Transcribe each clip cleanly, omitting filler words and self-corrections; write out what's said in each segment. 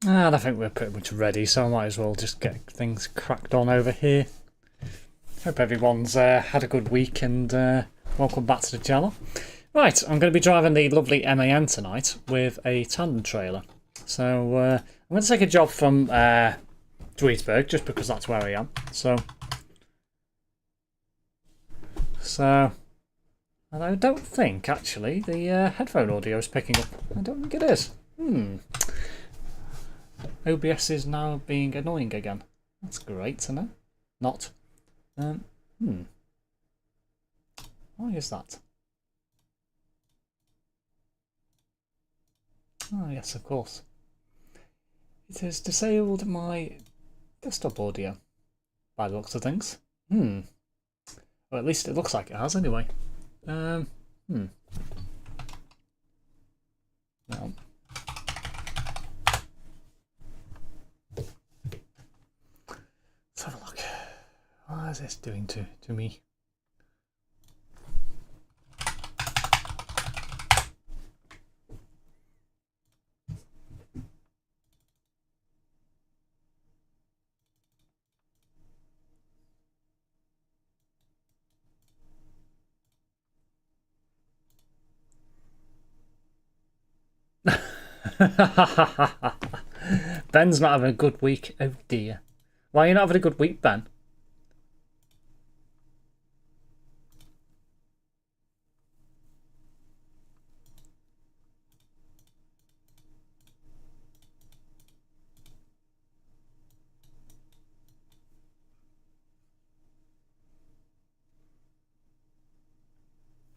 And I think we're pretty much ready, so I might as well just get things cracked on over here. Hope everyone's had a good week and welcome back to the channel. Right, I'm going to be driving the lovely MAN tonight with a tandem trailer. So I'm going to take a job from Duisburg just because that's where I am. So and I don't think actually the headphone audio is picking up. I don't think it is. OBS is now being annoying again. That's great to know. Not. Why is that? Oh yes, of course. It has disabled my desktop audio by the looks of things. Well, at least it looks like it has anyway. Well. Let's have a look. What is this doing to me? Ben's not having a good week. Oh dear. Why are you not having a good week, Ben?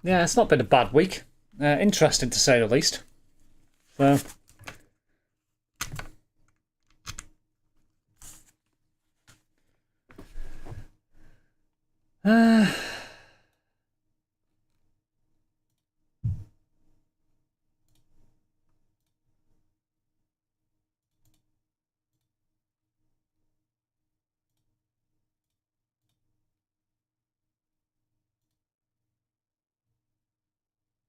Yeah, it's not been a bad week. Interesting to say the least. So.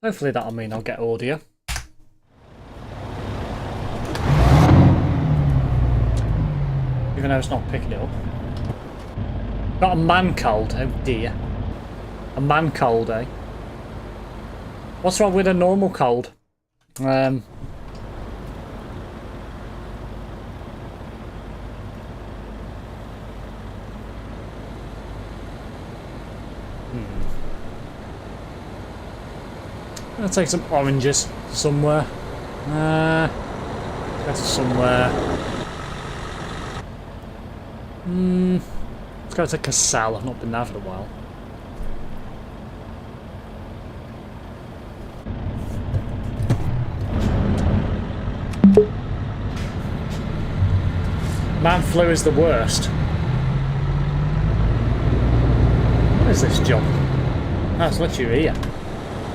Hopefully that'll mean I'll get audio. Even though it's not picking it up. Got a man cold, oh dear. A man cold, eh? What's wrong with a normal cold? I'll take some oranges somewhere. Go to somewhere. Let's go to Cassel. I've not been there for a while. Man flu is the worst. What is this job? Oh, it's literally here.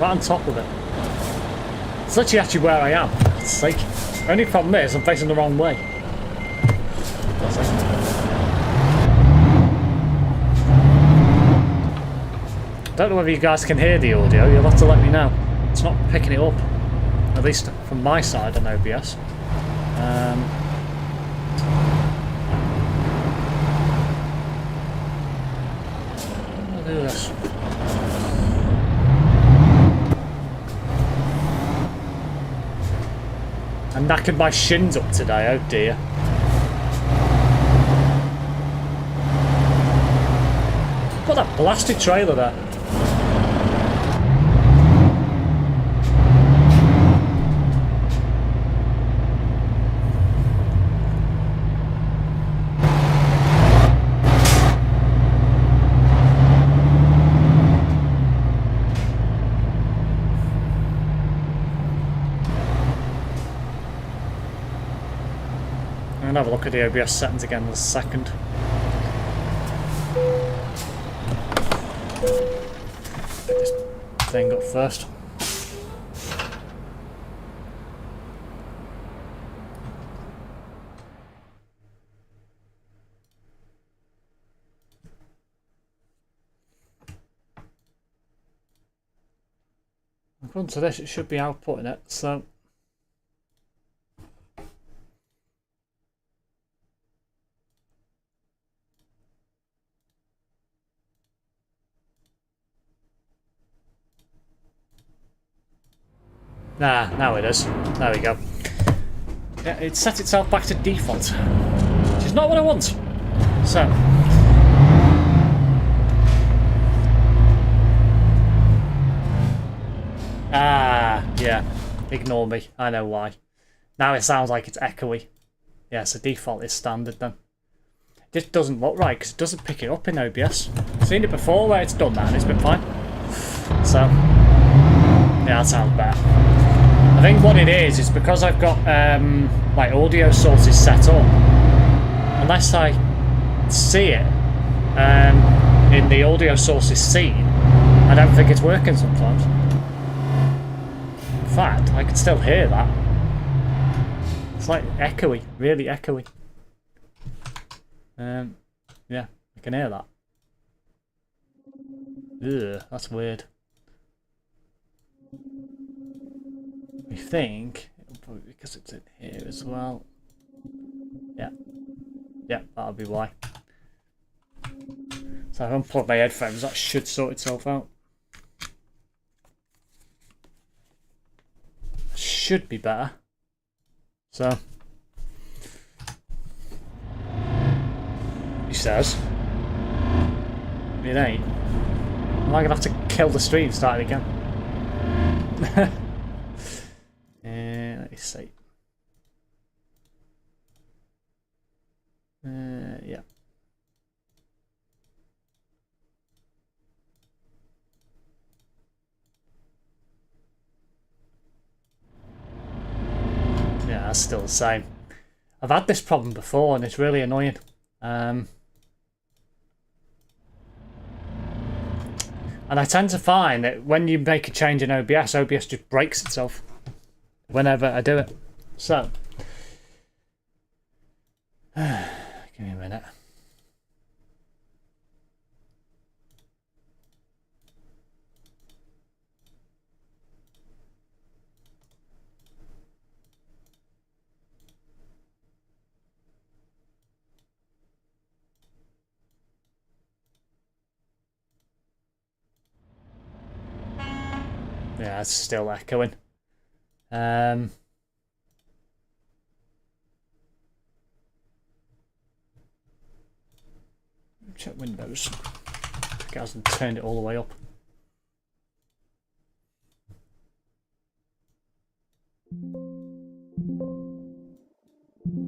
Right on top of it. It's literally actually where I am. For God's sake. Only problem is I'm facing the wrong way. Don't know whether you guys can hear the audio. You'll have to let me know. It's not picking it up. At least from my side on OBS. I'll do this. I knackered my shins up today, oh dear. Got that blasted trailer there. I'm gonna have a look at the OBS settings again in a second. Pick this thing up first. According to this, it should be outputting it, so Ah, now it is. There we go. Yeah, it set itself back to default, which is not what I want. So. Ah, yeah. Ignore me. I know why. Now it sounds like it's echoey. Yeah, so default is standard then. It just doesn't look right because it doesn't pick it up in OBS. I've seen it before where it's done that and it's been fine. So, yeah, that sounds better. I think what it is because I've got like audio sources set up. Unless I see it in the audio sources scene, I don't think it's working sometimes. In fact, I can still hear that. It's like echoey, really echoey. Yeah, I can hear that. Ugh, that's weird. I think, because it's in here as well. Yeah. Yeah, that'll be why. So I've unplugged my headphones, that should sort itself out. Should be better. So. He says. It ain't. Am I gonna have to kill the stream, start it again? Let me see. Yeah. Yeah, that's still the same. I've had this problem before and it's really annoying. And I tend to find that when you make a change in OBS, OBS just breaks itself whenever I do it. So, give me a minute. Yeah, it's still echoing. Check Windows. It hasn't turned it all the way up.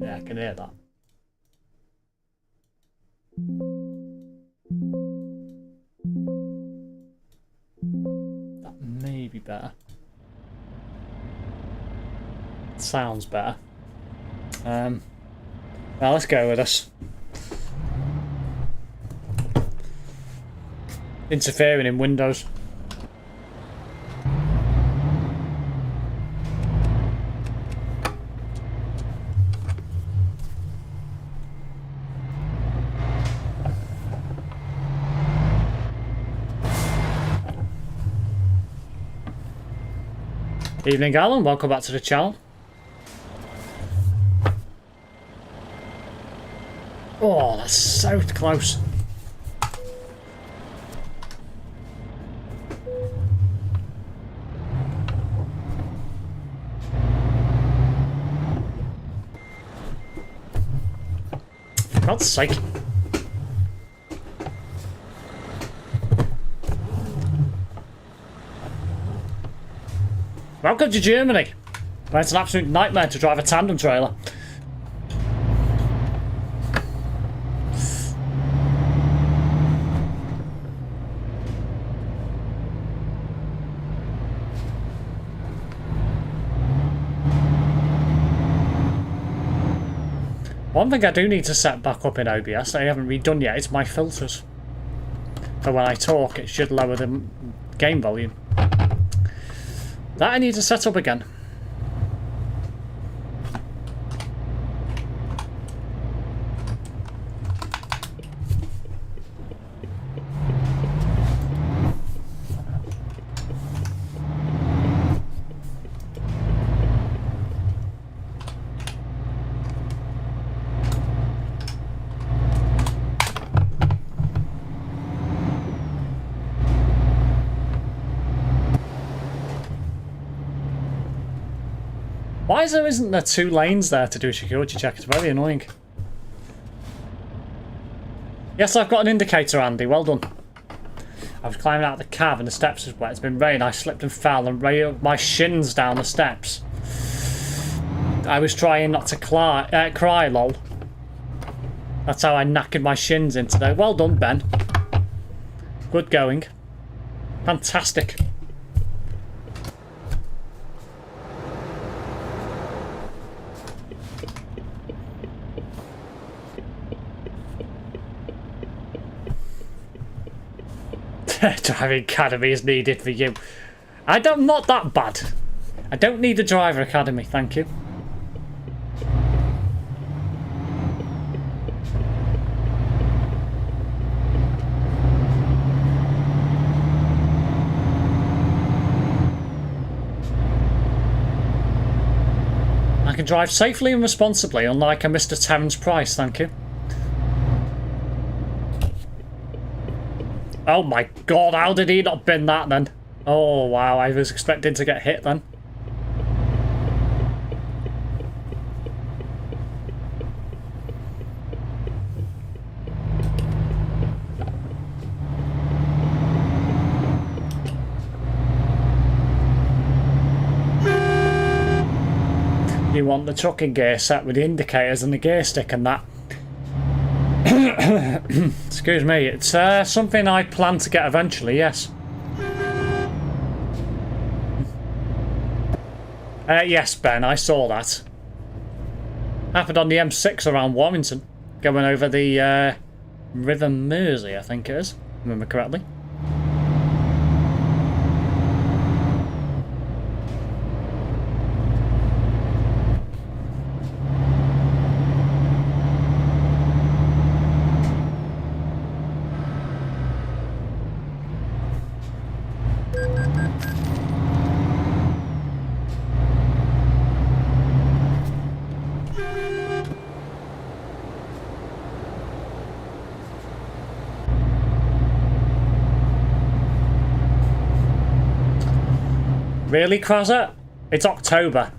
Yeah, I can hear that. That may be better. It sounds better. Well, let's go with this. Interfering in Windows. Evening, Alan. Welcome back to the channel. Oh, that's so close. For God's sake. Welcome to Germany, where it's an absolute nightmare to drive a tandem trailer. One thing I do need to set back up in OBS that I haven't redone yet is my filters. For when I talk, it should lower the game volume. That I need to set up again. isn't there 2 lanes there to do a security check? It's very annoying. Yes, I've got an indicator, Andy. Well done. I was climbing out of the cab and the steps was wet. It's been rain. I slipped and fell and railed my shins down the steps. I was trying not to cry, lol. That's how I knackered my shins in today. Well done, Ben. Good going. Fantastic. Driving academy is needed for you. I'm not that bad. I don't need a driver academy, thank you. I can drive safely and responsibly, unlike a Mr. Terence Price, thank you. Oh my god, how did he not bin that then? Oh wow, I was expecting to get hit then. You want the trucking gear set with the indicators and the gear stick and that. Excuse me, it's something I plan to get eventually, yes. Yes, Ben, I saw that. Happened on the M6 around Warrington, going over the River Mersey, I think it is, if I remember correctly. Really, Krauser? It's October.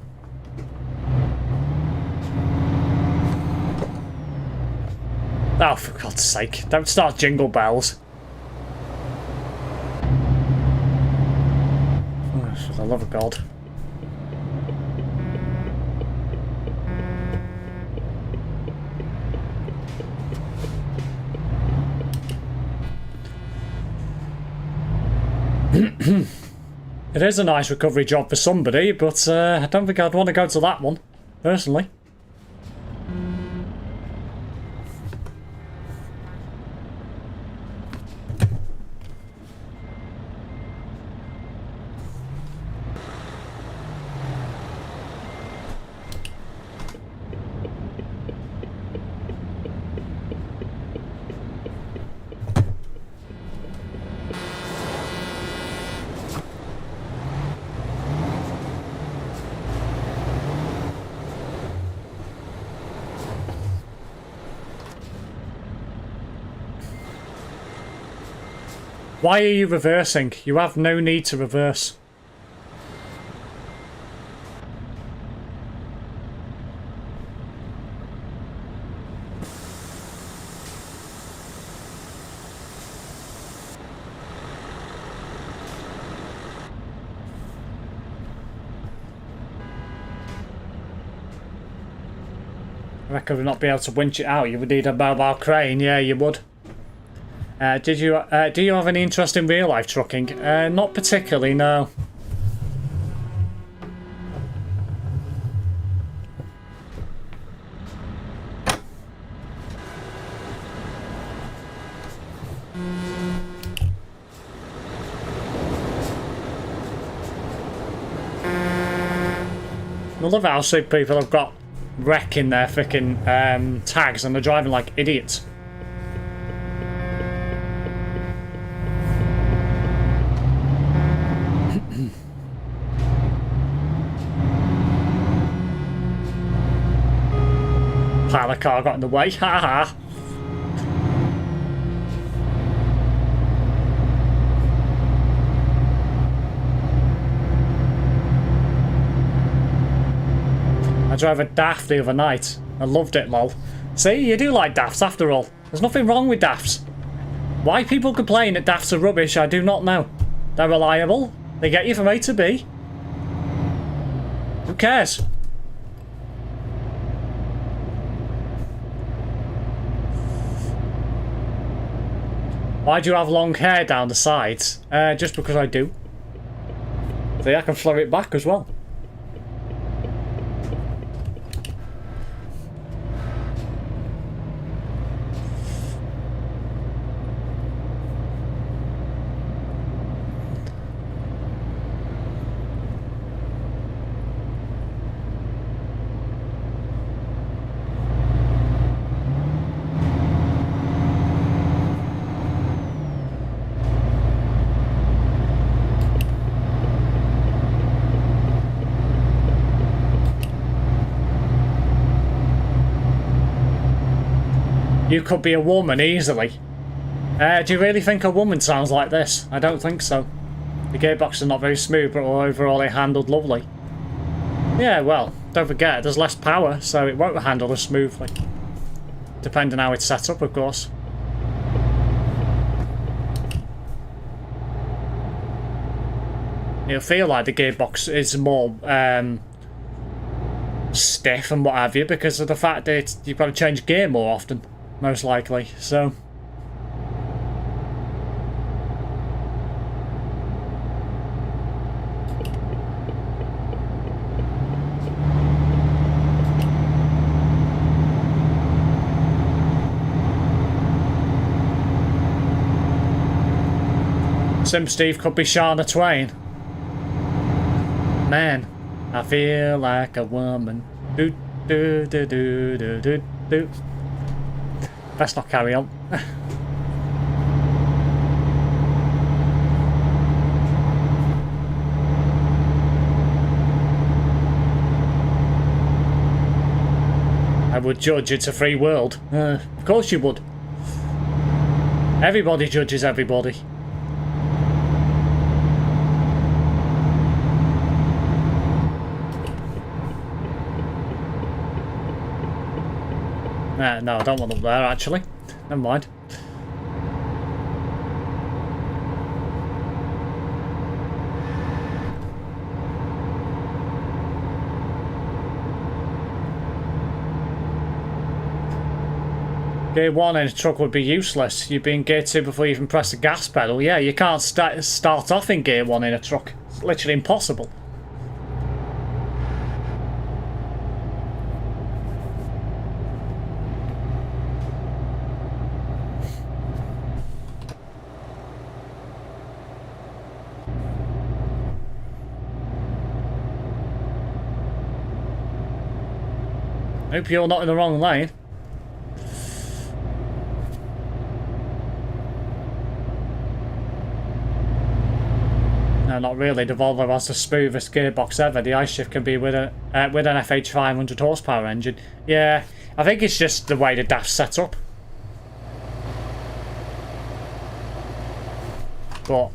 Oh, for God's sake. Don't start Jingle Bells. Oh, for the love of God. It is a nice recovery job for somebody, but I don't think I'd want to go to that one, personally. Why are you reversing? You have no need to reverse. I reckon we'd not be able to winch it out. You would need a mobile crane. Yeah, you would. Do you have any interest in real life trucking? Not particularly, no. I love how some people have got wreck in their freaking tags and they're driving like idiots. Pile of car got in the way, haha. drove a DAF the other night. I loved it, lol. See, you do like DAFs after all. There's nothing wrong with DAFs. Why people complain that DAFs are rubbish, I do not know. They're reliable. They get you from A to B. Who cares? Why do you have long hair down the sides? Just because I do. See, I can flare it back as well. You could be a woman easily. Do you really think a woman sounds like this? I don't think so. The gearbox is not very smooth, but overall it handled lovely. Yeah, well, don't forget, there's less power, so it won't handle as smoothly. Depending on how it's set up, of course. It'll feel like the gearbox is more stiff and what have you, because of the fact that you've got to change gear more often. Most likely, so. Sim Steve could be Shana Twain. Man, I feel like a woman. Do do do do do do do. Best not carry on. I would judge, it's a free world. Of course you would. Everybody judges everybody. No, I don't want up there, actually. Never mind. Gear 1 in a truck would be useless. You'd be in Gear 2 before you even press the gas pedal. Yeah, you can't start off in Gear 1 in a truck. It's literally impossible. Hope you're not in the wrong lane. No, not really. The Volvo has the smoothest gearbox ever. The ice shift can be with an FH 500 horsepower engine. Yeah, I think it's just the way the DAF's set up. But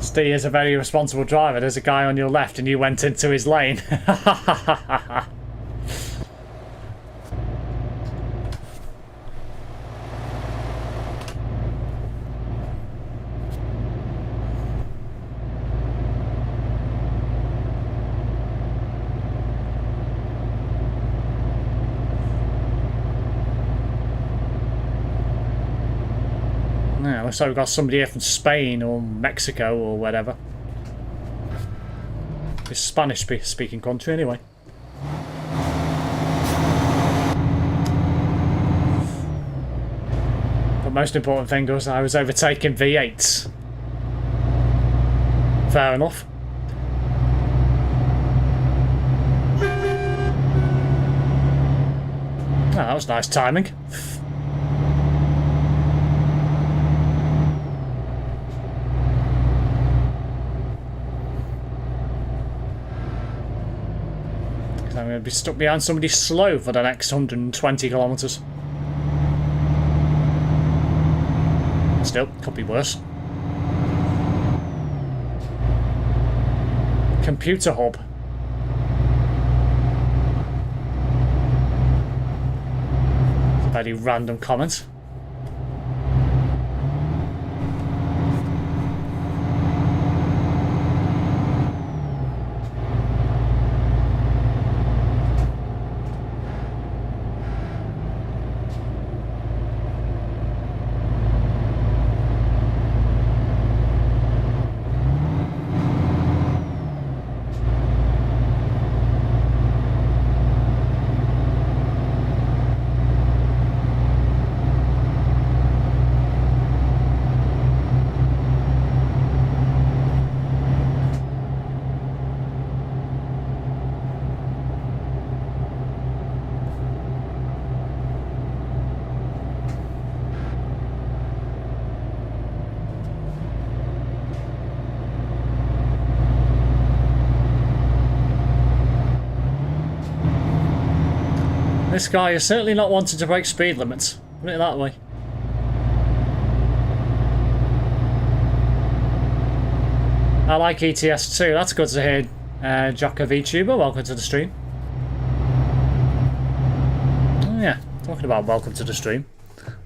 Steve is a very responsible driver. There's a guy on your left and you went into his lane. Yeah, so we've got somebody here from Spain or Mexico or whatever. It's a Spanish-speaking country anyway. The most important thing was I was overtaking V8s. Fair enough. Oh, that was nice timing. I'm going to be stuck behind somebody slow for the next 120 kilometres. Still, could be worse. Computer hub. It's a very random comment. This guy is certainly not wanting to break speed limits. Put it that way. I like ETS too. That's good to hear. Jocko VTuber, welcome to the stream. Oh yeah, talking about welcome to the stream.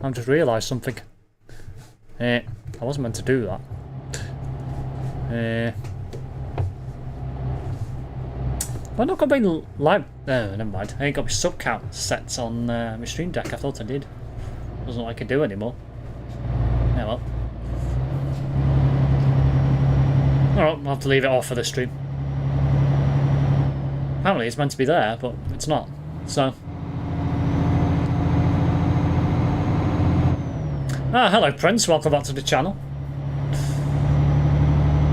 I've just realised something. I wasn't meant to do that. I've not got my live. No, never mind. I ain't got my sub count set on my stream deck. I thought I did. Doesn't like I do anymore. Yeah, well. Alright, I'll have to leave it off for the stream. Apparently it's meant to be there, but it's not. So. Hello Prince, welcome back to the channel.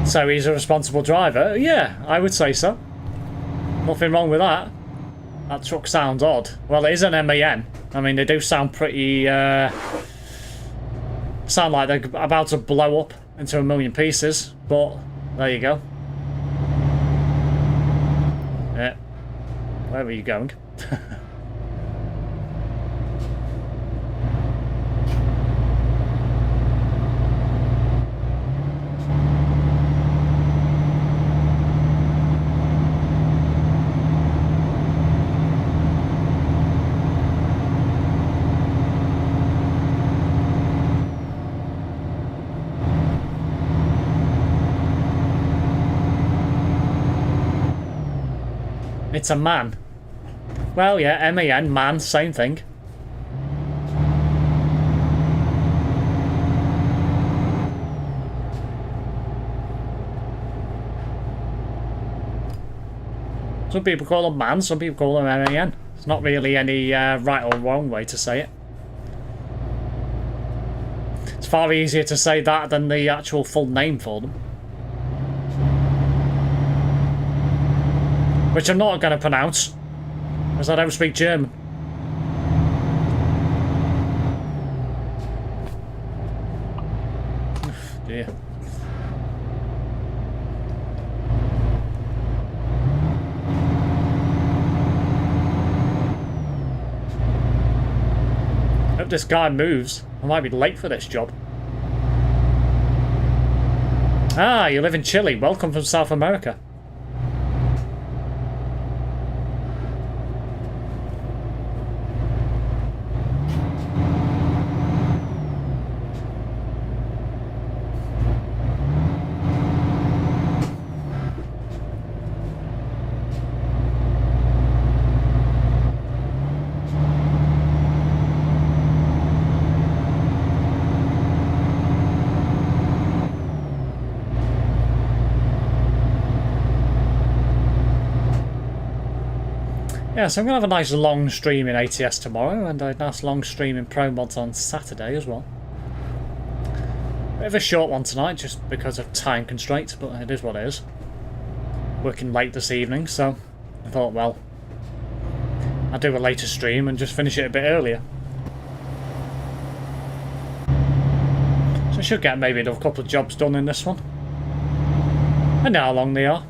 So he's a responsible driver? Yeah, I would say so. Nothing wrong with that. That truck sounds odd. Well, it is an MAN. I mean, they do sound pretty... sound like they're about to blow up into a million pieces. But, there you go. Yeah. Where are you going? It's a man. Well, yeah, MAN, man, same thing. Some people call them man, some people call them MAN. It's not really any right or wrong way to say it. It's far easier to say that than the actual full name for them. Which I'm not going to pronounce, because I don't speak German. Dear. Hope this guy moves. I might be late for this job. Ah, you live in Chile. Welcome from South America. Yeah, so I'm going to have a nice long stream in ATS tomorrow, and a nice long stream in Pro Mods on Saturday as well. Bit of a short one tonight, just because of time constraints, but it is what it is. Working late this evening, so I thought, well, I'll do a later stream and just finish it a bit earlier. So I should get maybe a couple of jobs done in this one. I know how long they are.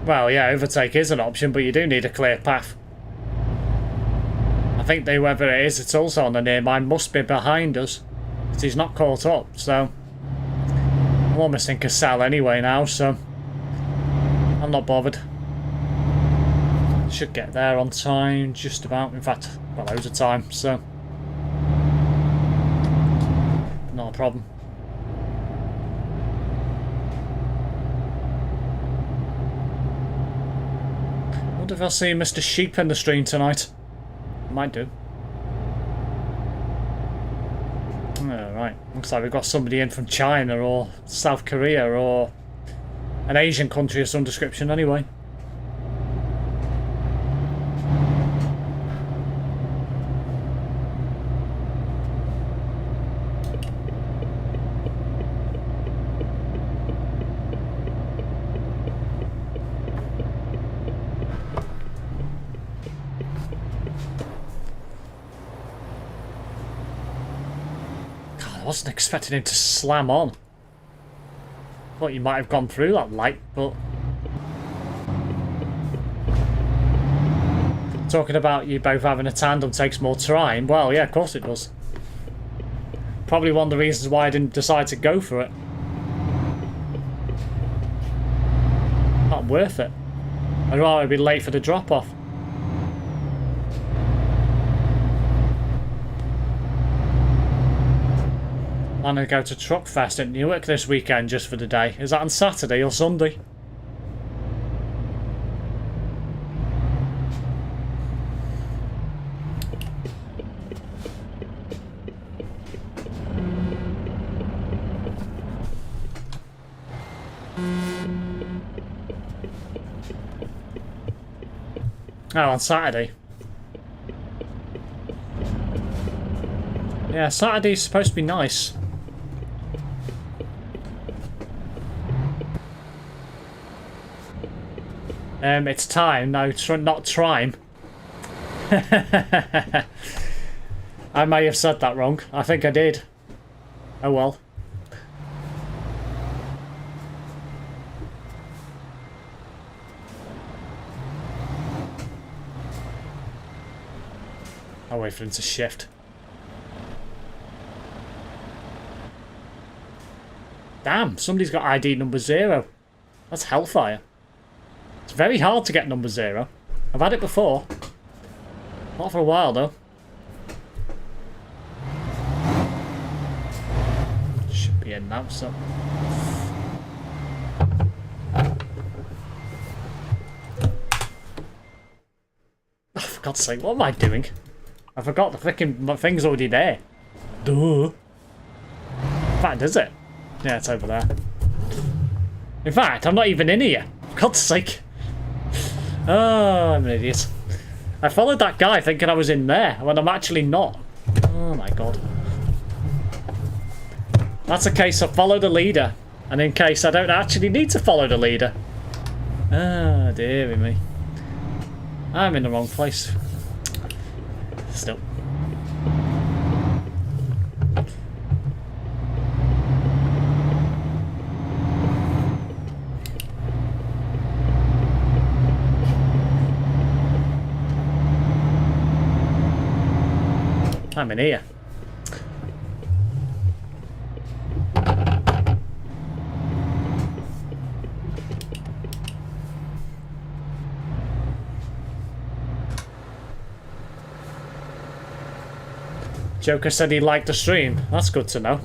Well, yeah, overtake is an option, but you do need a clear path. I think whoever it is, it's also on the near mine, must be behind us. Because he's not caught up, so... I'm almost in Cassell anyway now, so... I'm not bothered. Should get there on time, just about. In fact, well, loads of time, so... Not a problem. I wonder if I'll see Mr. Sheep in the stream tonight. Might do. Oh, right. Looks like we've got somebody in from China or South Korea or an Asian country of some description anyway. I wasn't expecting him to slam on. Thought you might have gone through that light, but... Talking about you both having a tandem takes more time. Well, yeah, of course it does. Probably one of the reasons why I didn't decide to go for it. Not worth it. I'd rather be late for the drop-off. I'm going to go to Truckfest at Newark this weekend just for the day. Is that on Saturday or Sunday? Oh, on Saturday. Yeah, Saturday's supposed to be nice. It's time. No, not trime. I may have said that wrong. I think I did. Oh well. I'll wait for him to shift. Damn, somebody's got ID number 0. That's hellfire. It's very hard to get number 0. I've had it before. Not for a while though. Should be in now, so. Oh, for God's sake, what am I doing? I forgot the freaking my thing's already there. Duh. In fact, is it? Yeah, it's over there. In fact, I'm not even in here. For God's sake. Oh, I'm an idiot. I followed that guy thinking I was in there when I'm actually not. Oh my god. That's a case of follow the leader. And in case I don't actually need to follow the leader. Ah, dearie me. I'm in the wrong place. Still. I'm in here. Joker said he liked the stream. That's good to know.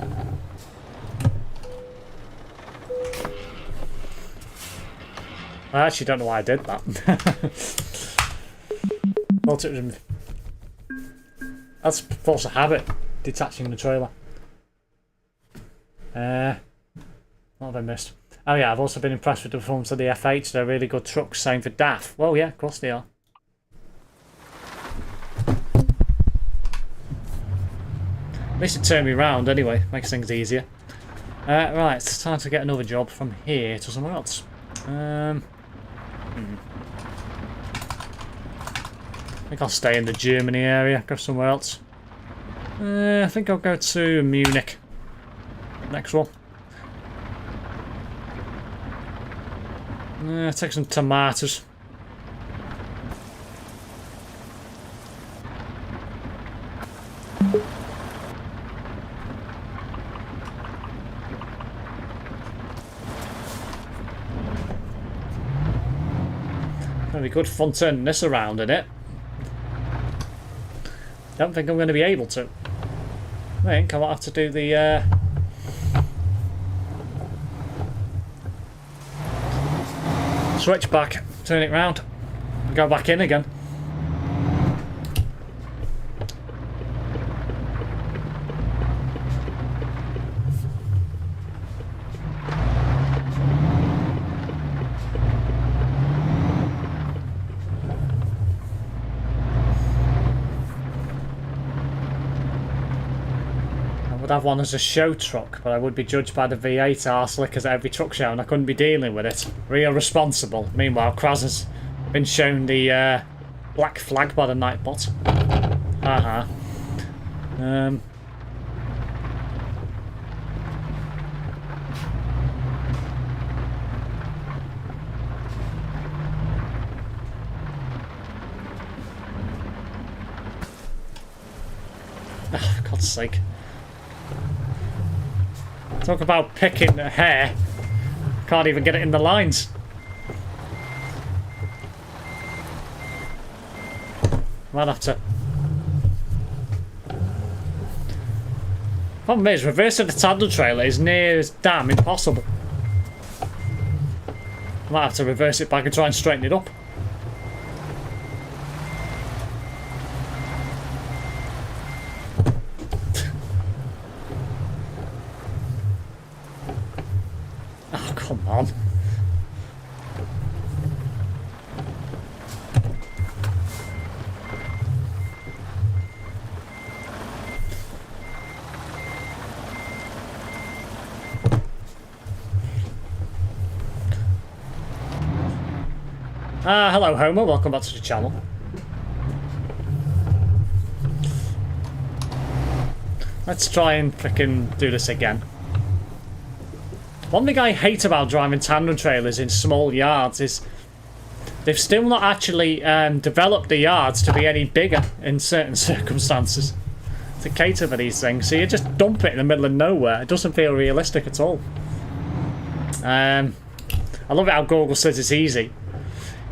I actually don't know why I did that. Thought it was... That's force of habit, detaching the trailer. What have I missed? Oh yeah, I've also been impressed with the performance of the F8. They're really good trucks, same for DAF. Well yeah, of course they are. At least it turned me round anyway, makes things easier. Right, it's time to get another job from here to somewhere else. I think I'll stay in the Germany area, go somewhere else. I think I'll go to Munich. Next one. Take some tomatoes. It'll be good fun turning this around in it. Don't think I'm going to be able to. I think I might have to do the switch back, turn it round, and go back in again. I would have one as a show truck, but I would be judged by the V8 arse lickers at every truck show and I couldn't be dealing with it. Real responsible. Meanwhile, Kraz has been shown the black flag by the Nightbot. Haha. Oh, for God's sake. Talk about picking a hair. Can't even get it in the lines. Might have to. Problem is, reversing the tandem trailer is near as damn impossible. Might have to reverse it back and try and straighten it up. Come on. Hello Homer, welcome back to the channel. Let's try and frickin' do this again. One thing I hate about driving tandem trailers in small yards is they've still not actually developed the yards to be any bigger in certain circumstances to cater for these things. So you just dump it in the middle of nowhere. It doesn't feel realistic at all. I love it how Google says it's easy.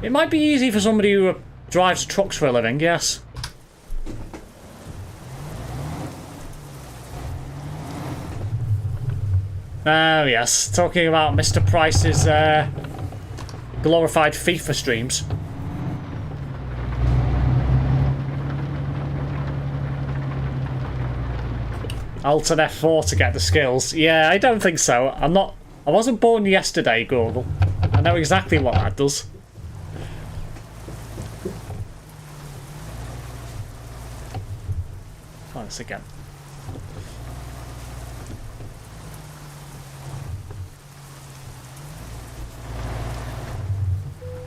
It might be easy for somebody who drives trucks for a living, yes. Oh yes, talking about Mr. Price's glorified FIFA streams. Alt and F4 to get the skills. Yeah, I don't think so. I wasn't born yesterday, Google. I know exactly what that does. Try this again.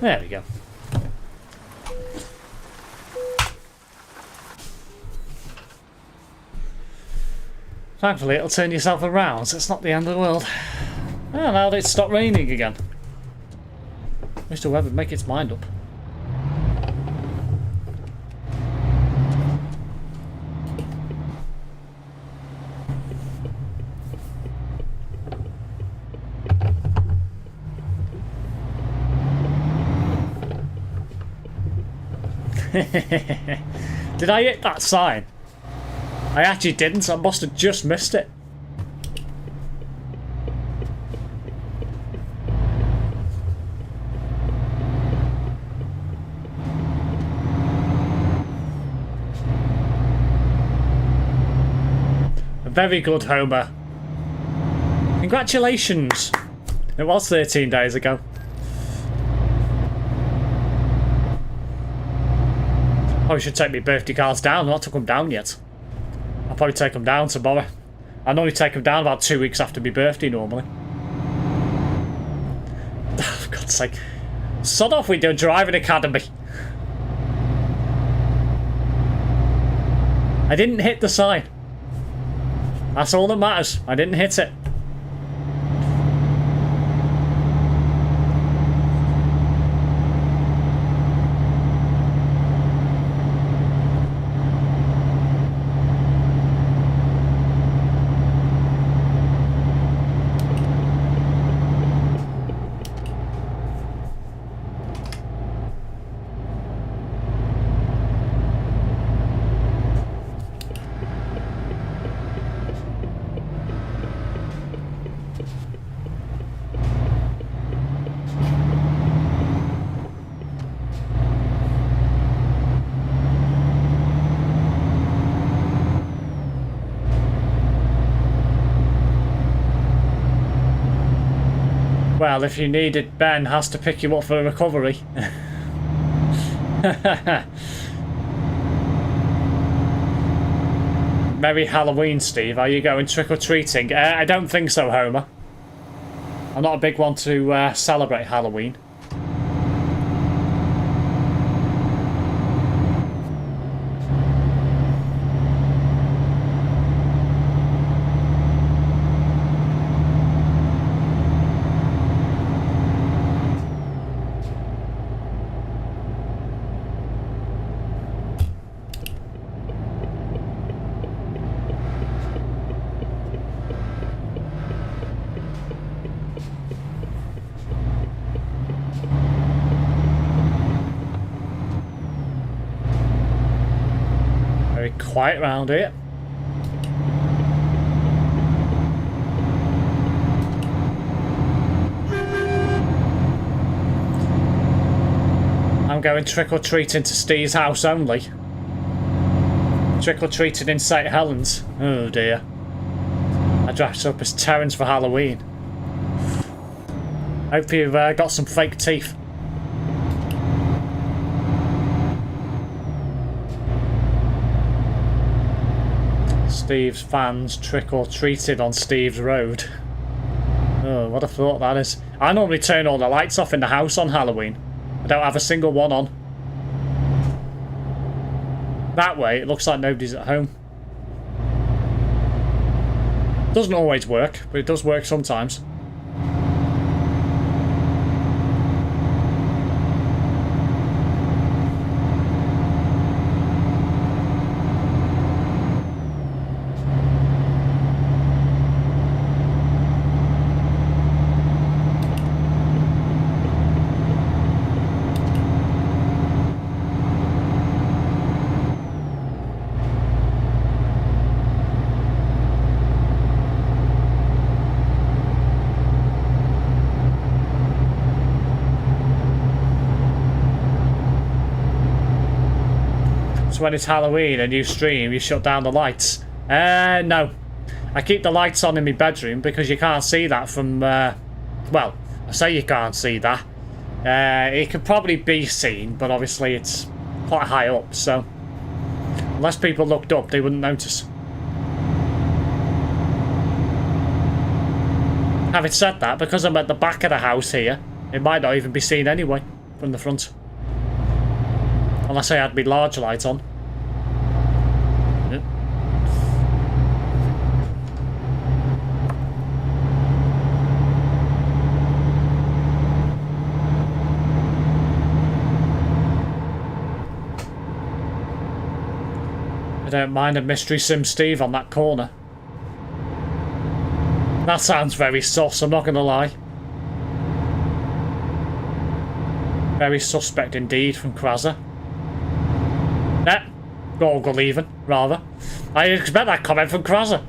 There we go. Thankfully it'll turn yourself around, so it's not the end of the world. Oh, now it's stopped raining again. Mr. Webb would make its mind up. Did I hit that sign? I actually didn't, I must have just missed it. Very good, Homer. Congratulations. It was 13 days ago. Probably should take my birthday cards down. I've not took them down yet. I'll probably take them down tomorrow. I normally take them down about 2 weeks after my birthday normally. Oh, for God's sake. Sod off with your driving academy. I didn't hit the sign. That's all that matters. I didn't hit it. Well, if you need it, Ben has to pick you up for a recovery. Merry Halloween, Steve. Are you going trick-or-treating? I don't think so, Homer. I'm not a big one to celebrate Halloween. Quiet round here. I'm going trick-or-treating to Steve's house only. Trick-or-treating in St. Helens. Oh dear. I dressed up as Terence for Halloween. Hope you've got some fake teeth. Steve's fans trick-or-treated on Steve's road. Oh, what a thought that is. I normally turn all the lights off in the house on Halloween. I don't have a single one on. That way, it looks like nobody's at home. Doesn't always work, but it does work sometimes. So when it's Halloween and you stream, you shut down the lights? No. I keep the lights on in my bedroom because you can't see that from, well, I say you can't see that. It could probably be seen, but obviously it's quite high up, so unless people looked up, they wouldn't notice. Having said that, because I'm at the back of the house here, it might not even be seen anyway from the front. Unless I had my large light on. Yeah. I don't mind a Mystery Sim Steve on that corner. That sounds very sus, I'm not going to lie. Very suspect indeed from Kraza. Gorgle even, rather. I expect that comment from Kraza.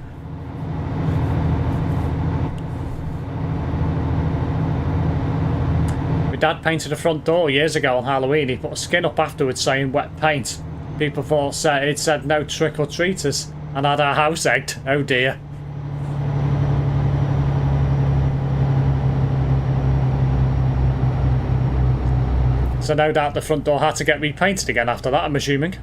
My dad painted the front door years ago on Halloween. He put a skin up afterwards saying wet paint. People thought it said no trick-or-treaters and had our house egged. Oh dear. So no doubt the front door had to get repainted again after that, I'm assuming.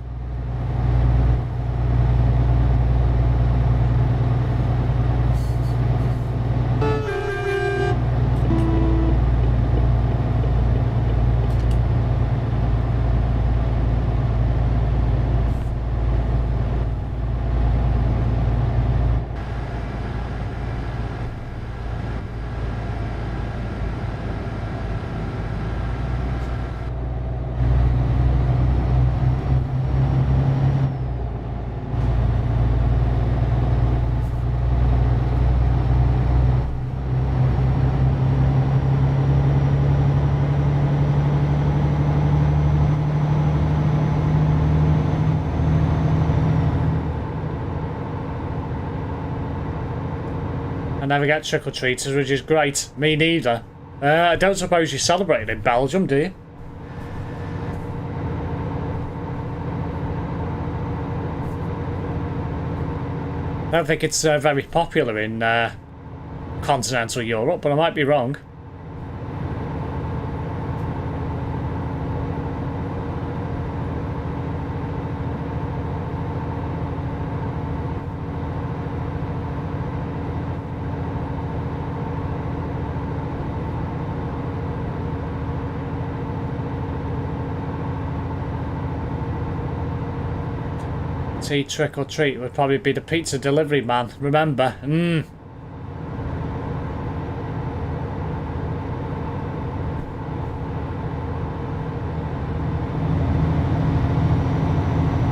I never get trick-or-treaters, which is great. Me neither. I don't suppose you celebrate it in Belgium, do you? I don't think it's very popular in continental Europe, but I might be wrong. guaranteed trick or treat would probably be the pizza delivery man. Remember?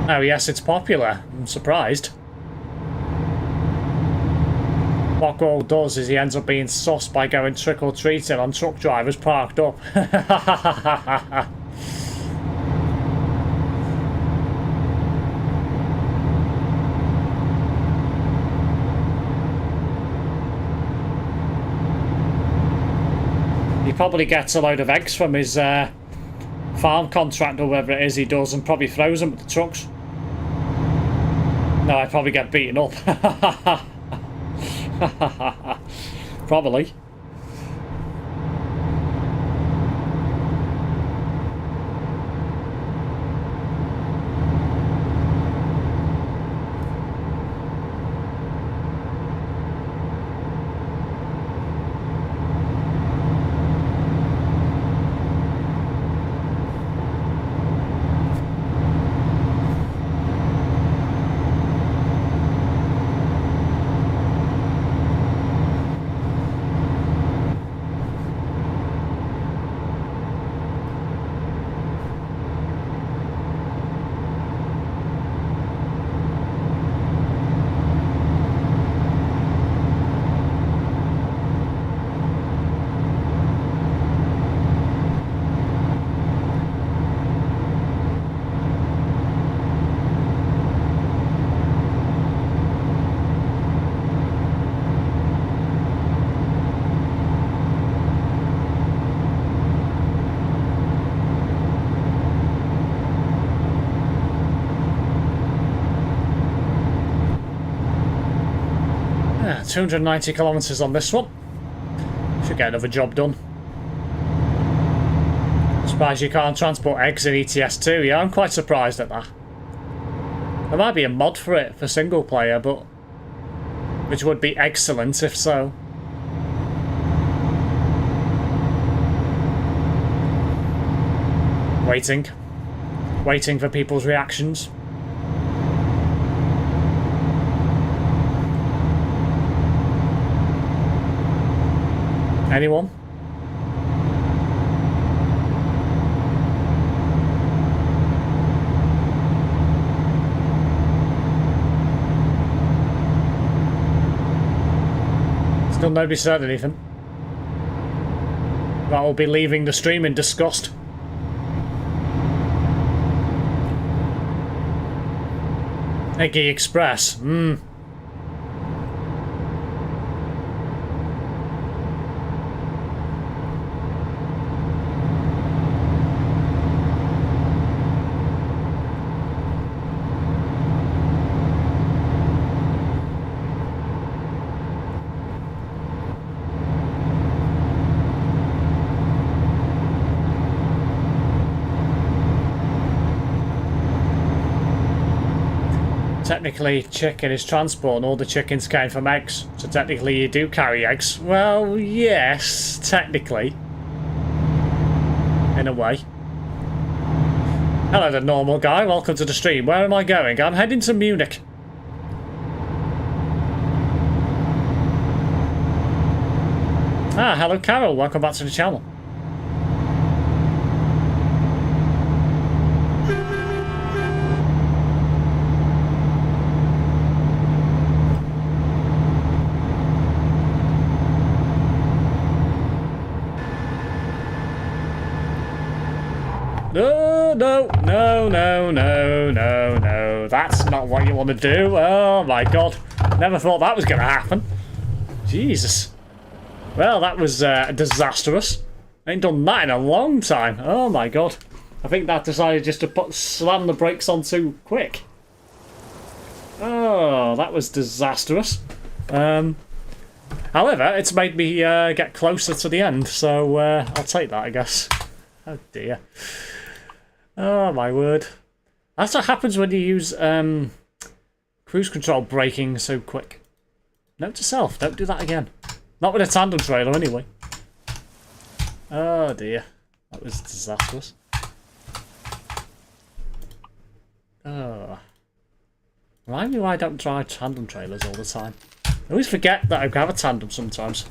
Oh yes, it's popular. I'm surprised. What Gold does is he ends up being sus by going trick-or-treating on truck drivers parked up. He probably gets a load of eggs from his farm contract or whatever it is he does and probably throws them at the trucks. No, I'd probably get beaten up. Probably. Yeah, 290 kilometres on this one. Should get another job done. Surprised you can't transport eggs in ETS2. Yeah, I'm quite surprised at that. There might be a mod for it for single player, but which would be excellent if so. Waiting for people's reactions. Anyone? Still nobody said anything. That will be leaving the stream in disgust. Eggy Express. Technically, chicken is transport and all the chickens came from eggs. So technically you do carry eggs. Well, yes, technically. In a way. Hello there, normal guy. Welcome to the stream. Where am I going? I'm heading to Munich. Ah, hello Carol. Welcome back to the channel. No. That's not what you want to do. Oh my god. Never thought that was going to happen. Jesus. Well, that was disastrous. I ain't done that in a long time. Oh my god. I think that decided just to slam the brakes on too quick. Oh, that was disastrous. However, it's made me get closer to the end, so I'll take that, I guess. Oh dear. Oh my word. That's what happens when you use cruise control braking so quick. Note to self, don't do that again. Not with a tandem trailer anyway. Oh dear. That was disastrous. Oh. Remind me why I don't drive tandem trailers all the time. I always forget that I have a tandem sometimes.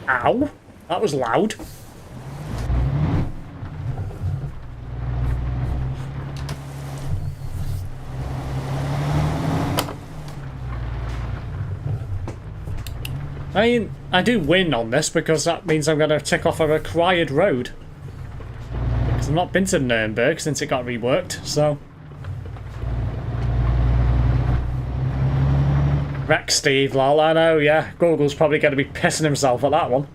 Ow! That was loud. I mean, I do win on this because that means I'm going to tick off a required road. Because I've not been to Nuremberg since it got reworked, so... Wreck Steve, lol, I know, yeah. Google's probably going to be pissing himself at that one.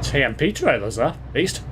TMP trailers there, beast.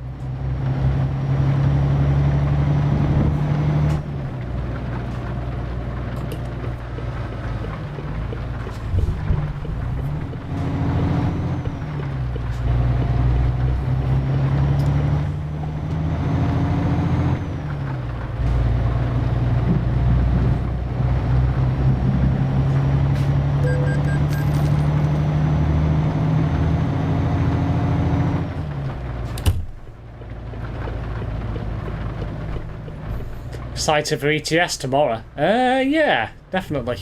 Excited for ETS tomorrow. Yeah, definitely.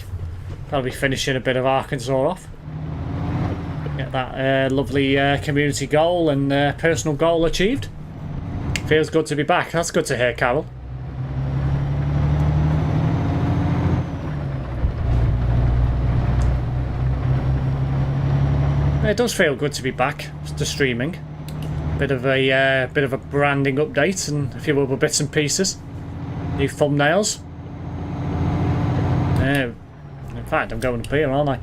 I'll be finishing a bit of Arkansas off. Get that lovely community goal and personal goal achieved. Feels good to be back. That's good to hear, Carol. It does feel good to be back to streaming. Bit of a branding update and a few other bits and pieces. New thumbnails. In fact, I'm going up here, aren't I?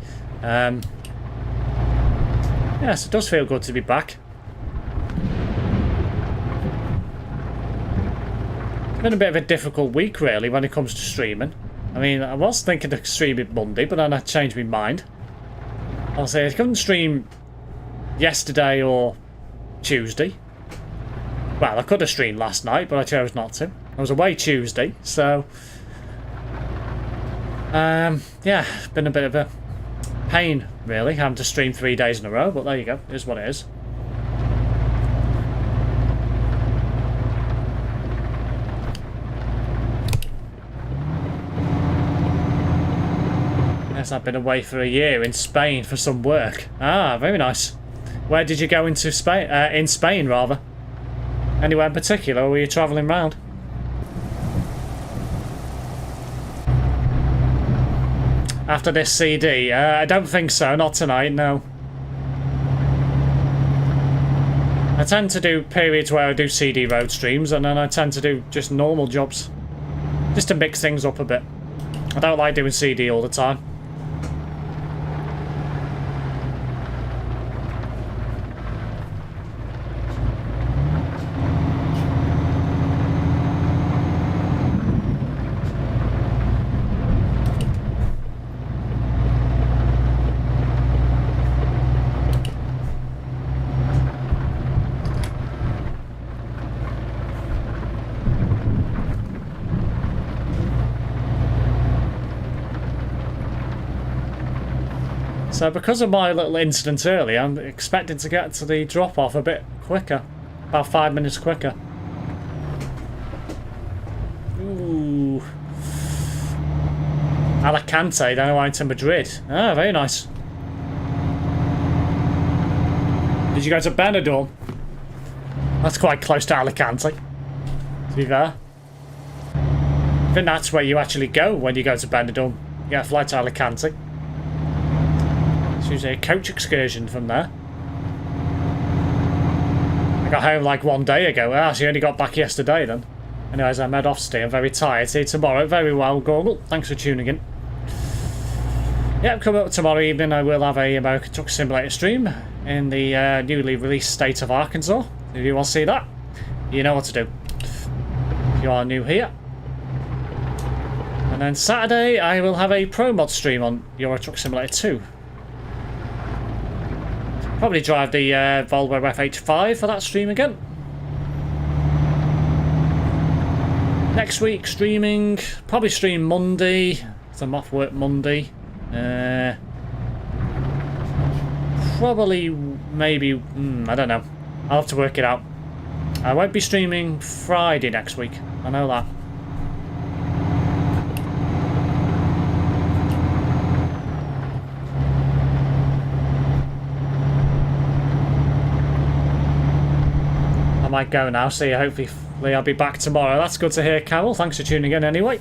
Yes, it does feel good to be back. It's been a bit of a difficult week, really, when it comes to streaming. I mean, I was thinking of streaming Monday, but then I changed my mind. I'll say I couldn't stream yesterday or Tuesday. Well, I could have streamed last night, but I chose not to. I was away Tuesday, so... yeah, it's been a bit of a pain, really, having to stream 3 days in a row, but there you go, it is what it is. Yes, I've been away for a year in Spain for some work. Ah, very nice. Where did you go into Spain? In Spain, rather. Anywhere in particular, or were you travelling round? After this CD? I don't think so, not tonight, no. I tend to do periods where I do CD road streams, and then I tend to do just normal jobs. Just to mix things up a bit. I don't like doing CD all the time. So because of my little incident earlier, I'm expecting to get to the drop-off a bit quicker. About 5 minutes quicker. Ooh. Alicante, then I went to Madrid. Ah, very nice. Did you go to Benidorm? That's quite close to Alicante, to be fair. I think that's where you actually go when you go to Benidorm. You get a flight to Alicante. It's usually a coach excursion from there. I got home like 1 day ago. Ah, so you only got back yesterday then. Anyways, I'm head off today. I'm very tired. See you tomorrow. Very well, Google. Thanks for tuning in. Yep, coming up tomorrow evening, I will have a American Truck Simulator stream in the newly released state of Arkansas. If you want to see that, you know what to do. If you are new here. And then Saturday, I will have a Pro Mod stream on Euro Truck Simulator 2. Probably drive the Volvo FH5 for that stream again. Next week streaming, probably stream Monday, so I'm off work Monday. Probably, maybe, I don't know. I'll have to work it out. I won't be streaming Friday next week, I know that. I might go now, see you. Hopefully I'll be back tomorrow. That's good to hear, Carol. Thanks for tuning in anyway.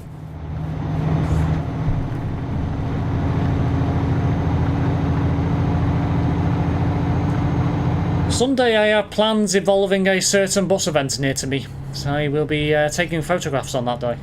Sunday I have plans involving a certain bus event near to me, so I will be taking photographs on that day.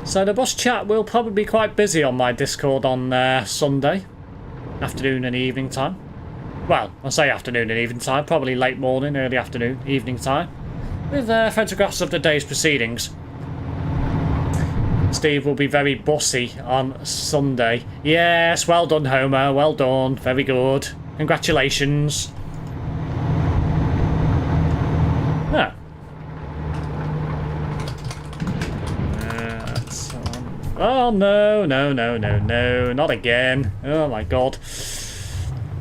So the bus chat will probably be quite busy on my Discord on Sunday afternoon and evening time. Well, I say afternoon and evening time, probably late morning, early afternoon, evening time, with photographs of the day's proceedings. Steve will be very bossy on Sunday. Yes, well done, Homer, well done, very good. Congratulations. Yeah. Oh, no, no, no, no, no, not again. Oh my god.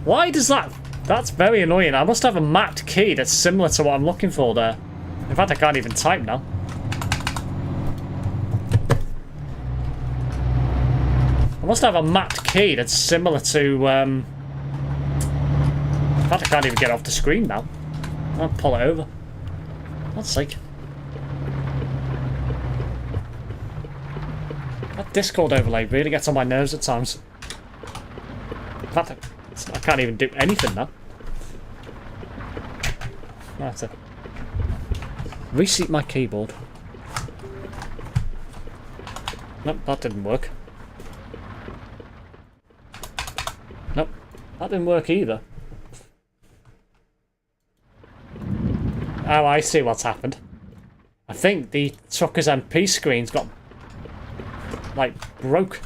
Why does that... That's very annoying. I must have a mapped key that's similar to what I'm looking for there. In fact, I can't even type now. I must have a mapped key that's similar to... In fact, I can't even get off the screen now. I'll pull it over. God's sake. That Discord overlay really gets on my nerves at times. In fact, I can't even do anything now. I have to reseat my keyboard. Nope, that didn't work. Nope, that didn't work either. Oh, I see what's happened. I think the TruckersMP screen's got... like, broke.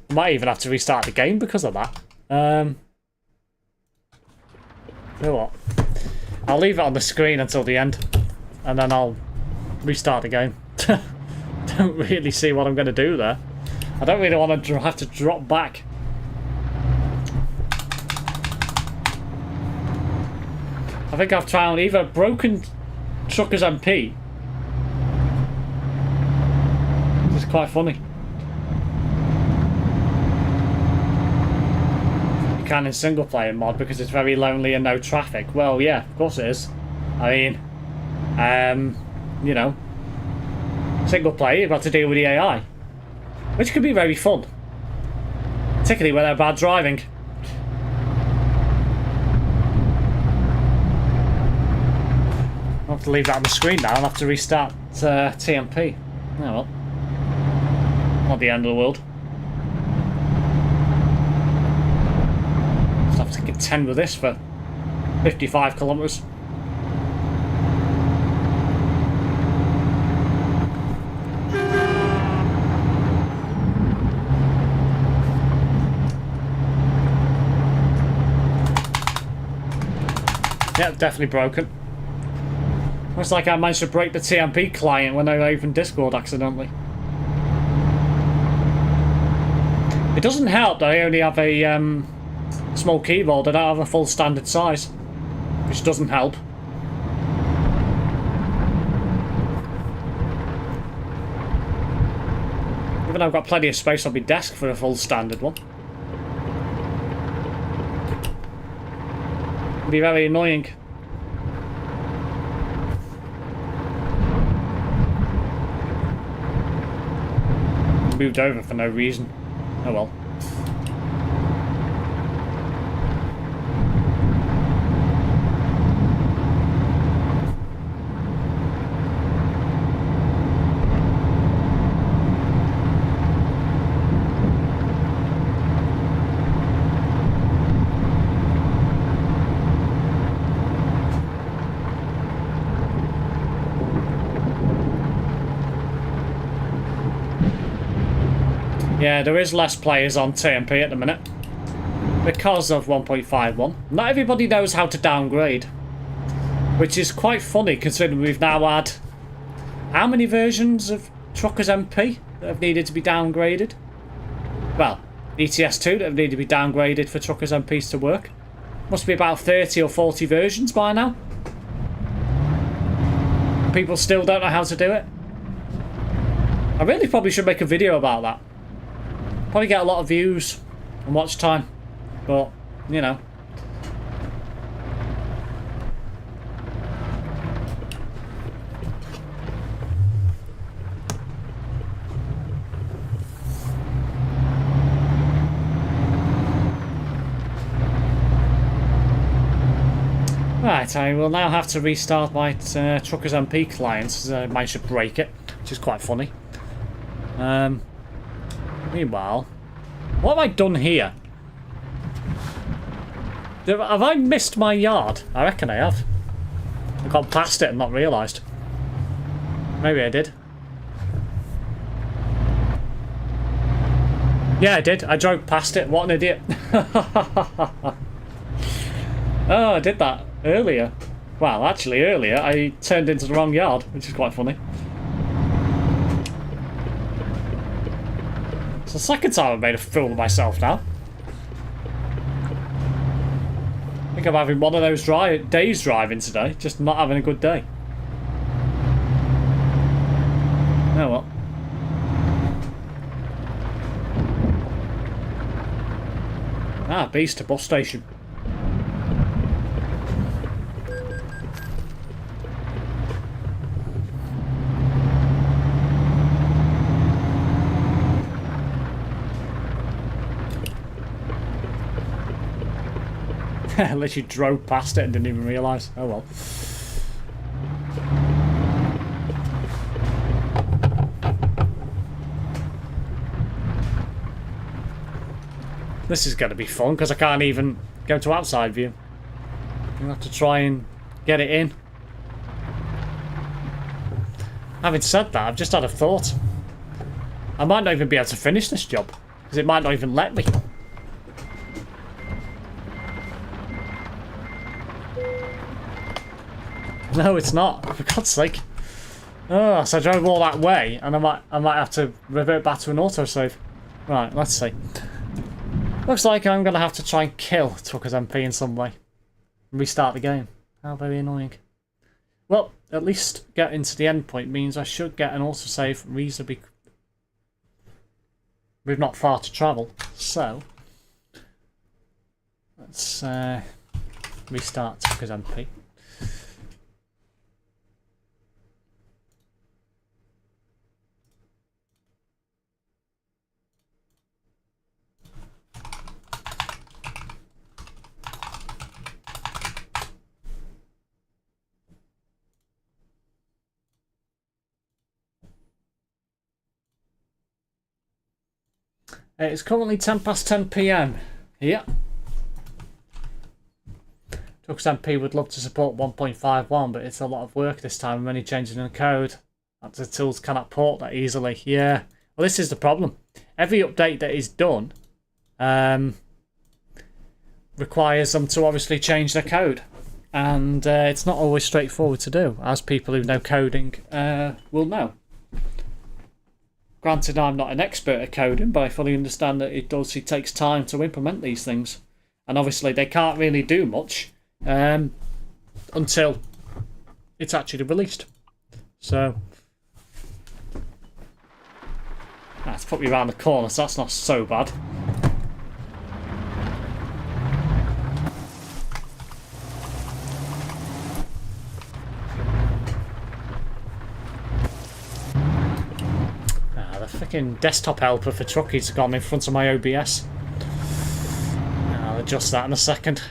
I might even have to restart the game because of that. You know what? I'll leave it on the screen until the end, and then I'll restart the game. Don't really see what I'm going to do there. I don't really want to have to drop back. I think I've found either broken TruckersMP. It's quite funny. You can in single player mod because it's very lonely and no traffic. Well, yeah, of course it is. I mean, you know, single player, you've got to deal with the AI, which could be very fun, particularly when they're bad driving. I'll have to leave that on the screen now. I'll have to restart TMP. Oh well. Not the end of the world. Just have to contend with this for 55 kilometres. Yeah, definitely broken. Looks like I managed to break the TMP client when I opened Discord accidentally. It doesn't help that I only have a small keyboard. I don't have a full standard size, which doesn't help. Even though I've got plenty of space on my desk for a full standard one. It'd be very annoying. Moved over for no reason. Oh well. Yeah, there is less players on TMP at the minute because of 1.51. Not everybody knows how to downgrade, which is quite funny considering we've now had how many versions of TruckersMP that have needed to be downgraded? Well, ETS2 that have needed to be downgraded for TruckersMPs to work. Must be about 30 or 40 versions by now. People still don't know how to do it. I really probably should make a video about that. Probably get a lot of views and watch time, but you know. Right, I will now have to restart my TruckersMP client. I managed to break it, which is quite funny. Meanwhile, what have I done here? Have I missed my yard? I reckon I have. I've gone past it and not realised. Maybe I did. Yeah, I did. I drove past it. What an idiot. Oh, I did that earlier. Well, actually earlier I turned into the wrong yard, which is quite funny. It's the second time I've made a fool of myself now. I think I'm having one of those days driving today, just not having a good day. Oh well. Ah, beast to bus station. Unless you drove past it and didn't even realise. Oh well. This is going to be fun because I can't even go to outside view. I'm going to have to try and get it in. Having said that, I've just had a thought. I might not even be able to finish this job because it might not even let me. No, it's not. For God's sake. Oh, so I drove all that way, and I might have to revert back to an autosave. Right, let's see. Looks like I'm going to have to try and kill TruckersMP in some way. Restart the game. How very annoying. Well, at least getting to the end point means I should get an autosave reasonably... We've not far to travel, so... Let's restart TruckersMP. It's currently 10 past 10 PM here. TruckersMP would love to support 1.51, but it's a lot of work this time. Many changes in the code. The tools cannot port that easily. Yeah, well, this is the problem. Every update that is done requires them to obviously change their code, and it's not always straightforward to do, as people who know coding will know. Granted, I'm not an expert at coding, but I fully understand that it takes time to implement these things. And obviously they can't really do much until it's actually released. So, that's put me around the corner, so that's not so bad. Freaking desktop helper for truckies has gone in front of my OBS. I'll adjust that in a second.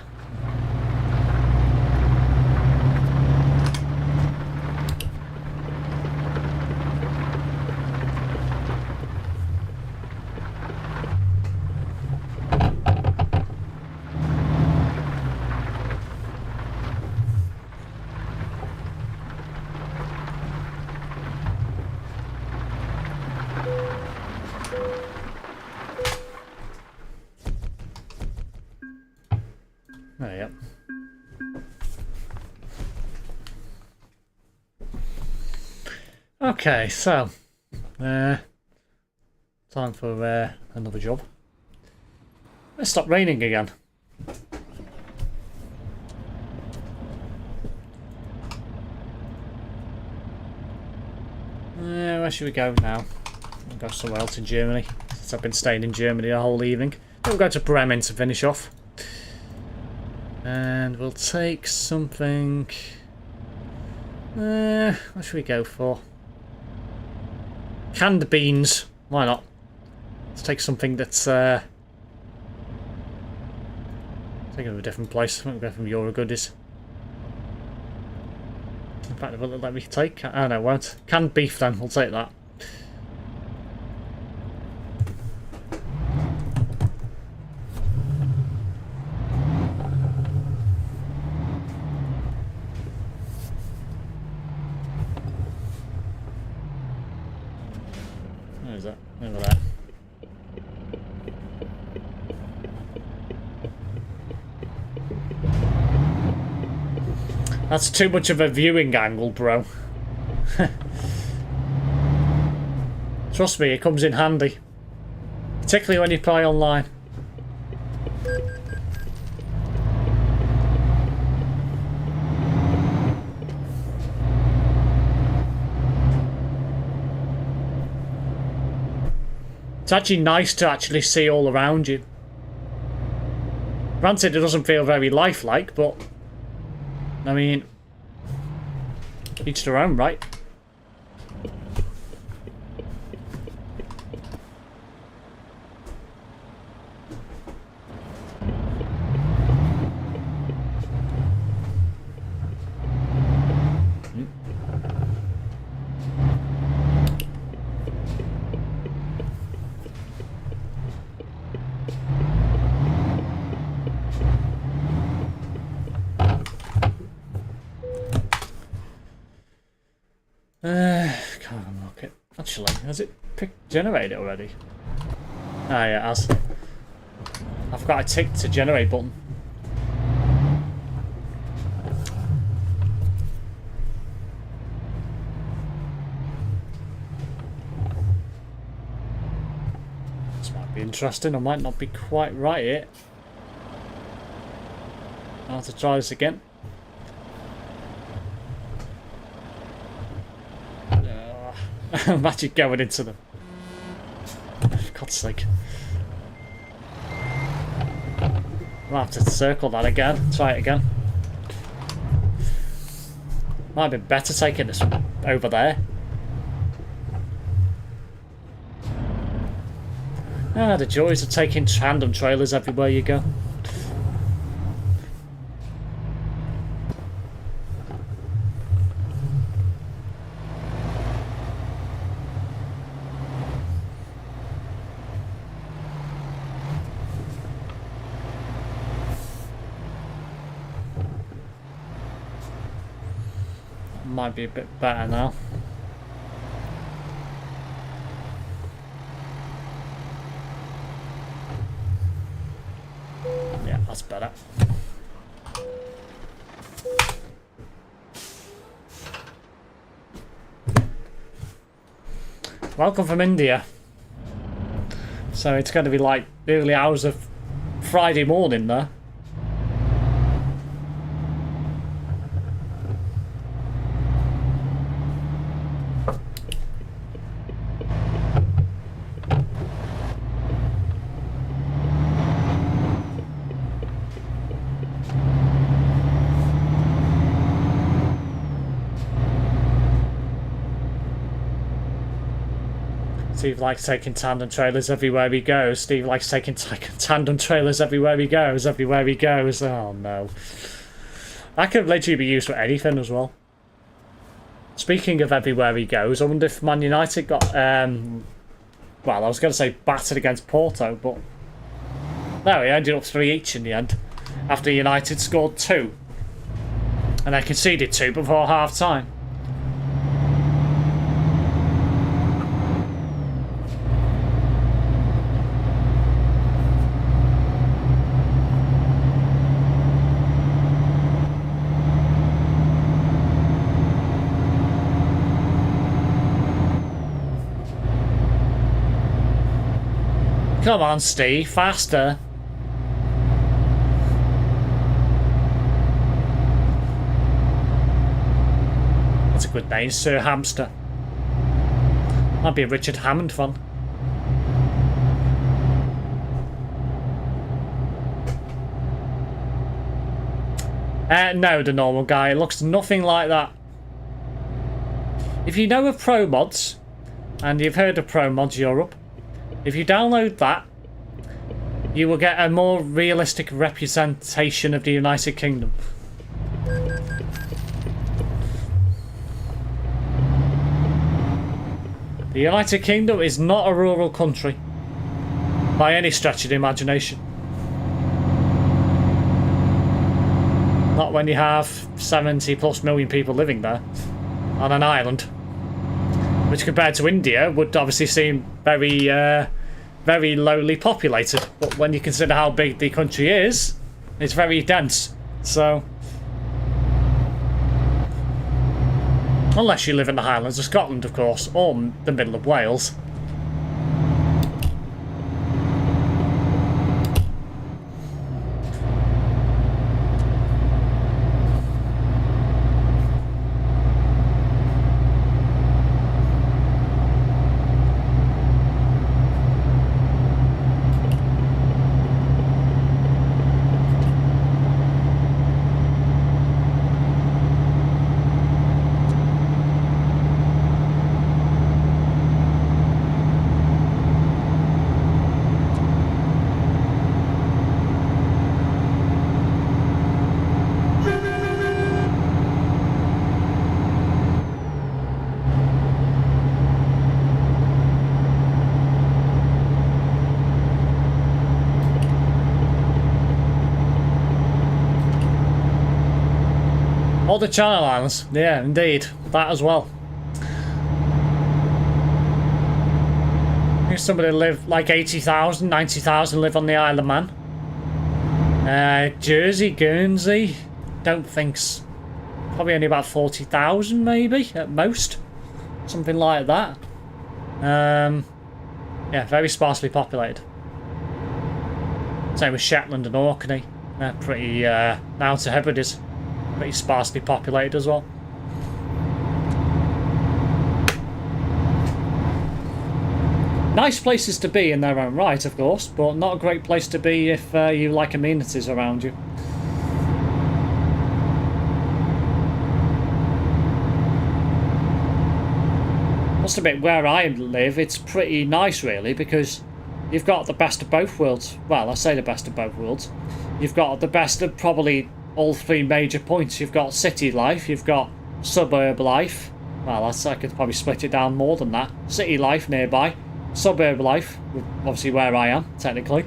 Okay, so time for another job. Let's stop raining again. Where should we go now? We'll go somewhere else in Germany, since I've been staying in Germany the whole evening. We'll go to Bremen to finish off. And we'll take something... what should we go for? Canned beans. Why not? Let's take something that's... take it to a different place. We'll go from Eurogoodies. In fact, will it let me take? Oh no, it won't. Canned beef then, we'll take that. Where is that? Over there. That's too much of a viewing angle, bro. Trust me, it comes in handy. Particularly when you play online. It's actually nice to actually see all around you. Granted, it doesn't feel very lifelike, but... I mean, each their own, right? Can't unlock it. Actually, has it generated already? Ah, yeah, it has. I've got a tick to generate button. This might be interesting. I might not be quite right here. I'll have to try this again. Imagine going into them. For God's sake. I'll have to circle that again. Try it again. Might have been better taking this over there. Ah, the joys of taking tandem trailers everywhere you go. Might be a bit better now. Yeah, that's better. Welcome from India. So it's going to be like the early hours of Friday morning there. Steve likes taking tandem trailers everywhere he goes. Steve likes taking tandem trailers everywhere he goes. Everywhere he goes. Oh no. That could literally be used for anything as well. Speaking of everywhere he goes, I wonder if Man United got, well, I was going to say battered against Porto, but no, he ended up 3 each in the end. After United scored 2. And they conceded 2 before half time. Come on, Steve, faster. That's a good name, Sir Hamster. Might be a Richard Hammond fun. No, the normal guy. It looks nothing like that. If you know of Pro Mods, and you've heard of Pro Mods Europe, if you download that, you will get a more realistic representation of the United Kingdom. The United Kingdom is not a rural country by any stretch of the imagination. Not when you have 70+ million people living there on an island, which compared to India would obviously seem very, very lowly populated. But when you consider how big the country is, it's very dense. So, unless you live in the Highlands of Scotland, of course, or the middle of Wales. All the Channel Islands, yeah, indeed, that as well. I think somebody live like 80,000, 90,000 live on the Isle of Man. Jersey, Guernsey, don't think's probably only about 40,000 maybe at most, something like that. Yeah, very sparsely populated. Same with Shetland and Orkney. They're pretty Outer Hebrides. Pretty sparsely populated as well. Nice places to be in their own right, of course, but not a great place to be if you like amenities around you. Must admit, where I live, it's pretty nice really, because you've got the best of both worlds. Well, I say the best of both worlds. You've got the best of probably all three major points. You've got city life, you've got suburb life. Well, I could probably split it down more than that. City life nearby, suburb life, obviously where I am, technically.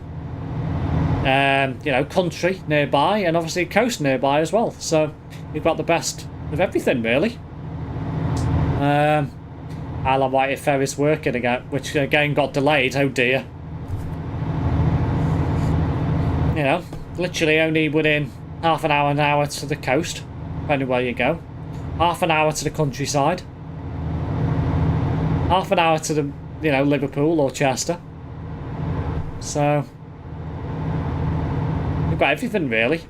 You know, country nearby, and obviously coast nearby as well. So you've got the best of everything, really. Isle of Wight Ferries working again, which again got delayed. Oh dear. You know, literally only within half an hour to the coast, depending where you go. Half an hour to the countryside. Half an hour to the, you know, Liverpool or Chester. So we've got everything really.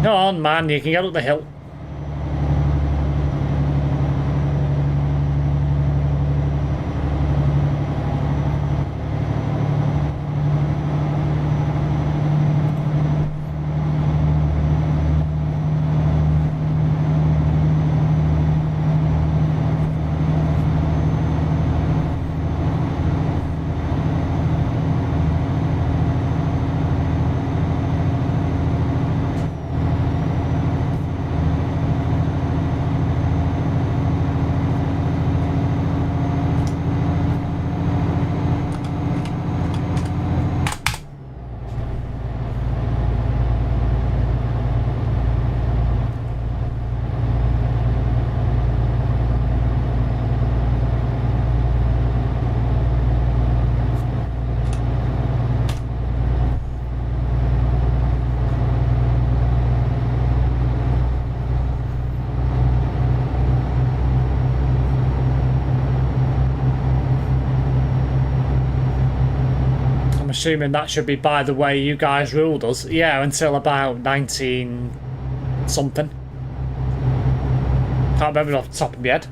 Come on, man, you can get up the hill. assuming that should be by the way you guys ruled us. Yeah, until about 19 something. Can't remember off the top of my head.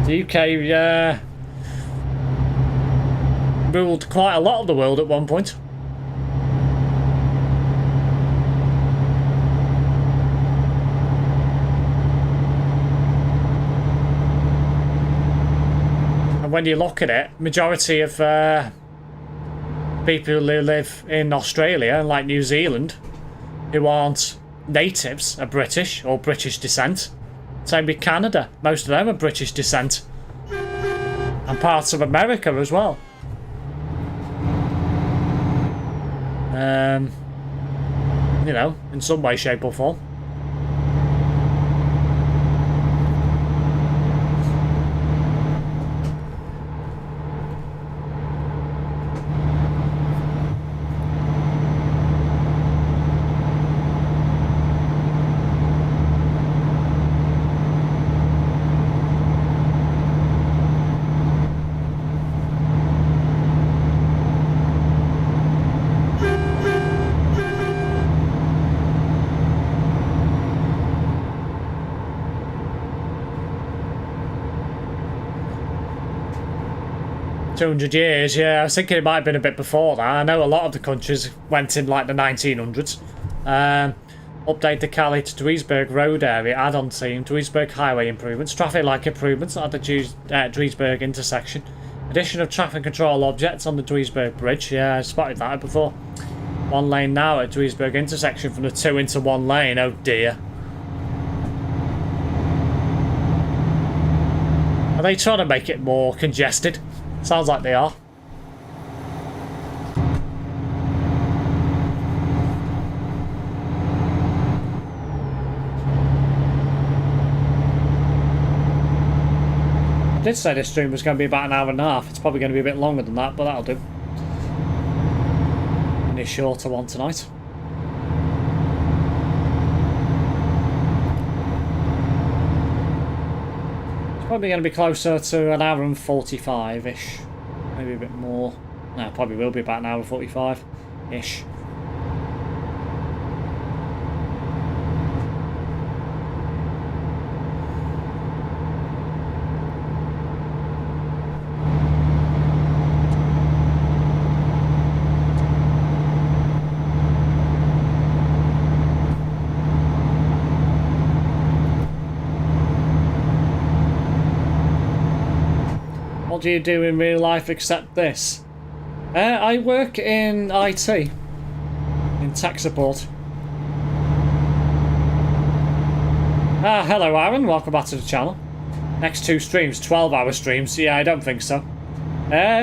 The UK ruled quite a lot of the world at one point. And when you look at it, majority of people who live in Australia, like New Zealand, who aren't natives, are British or British descent. Same with Canada. Most of them are British descent. And parts of America as well. You know, in some way, shape or form. $200 yeah. I was thinking it might have been a bit before that. I know a lot of the countries went in like the 1900s. Update the Cali to Duisburg road area add-on team, Duisburg highway improvements, traffic light improvements at the Duisburg intersection. Addition of traffic control objects on the Duisburg bridge. Yeah, I spotted that before. 1 lane now at Duisburg intersection from the 2 into 1 lane. Oh dear. Are they trying to make it more congested? Sounds like they are. I did say this stream was going to be about an hour and a half. It's probably going to be a bit longer than that, but that'll do. And a shorter one tonight. Probably going to be closer to an hour and 45-ish. Maybe a bit more. No, probably will be about an hour and 45-ish. What do you do in real life except this? I work in IT, in tech support. Hello Aaron, welcome back to the channel. Next 2 streams, 12-hour streams. Yeah, I don't think so.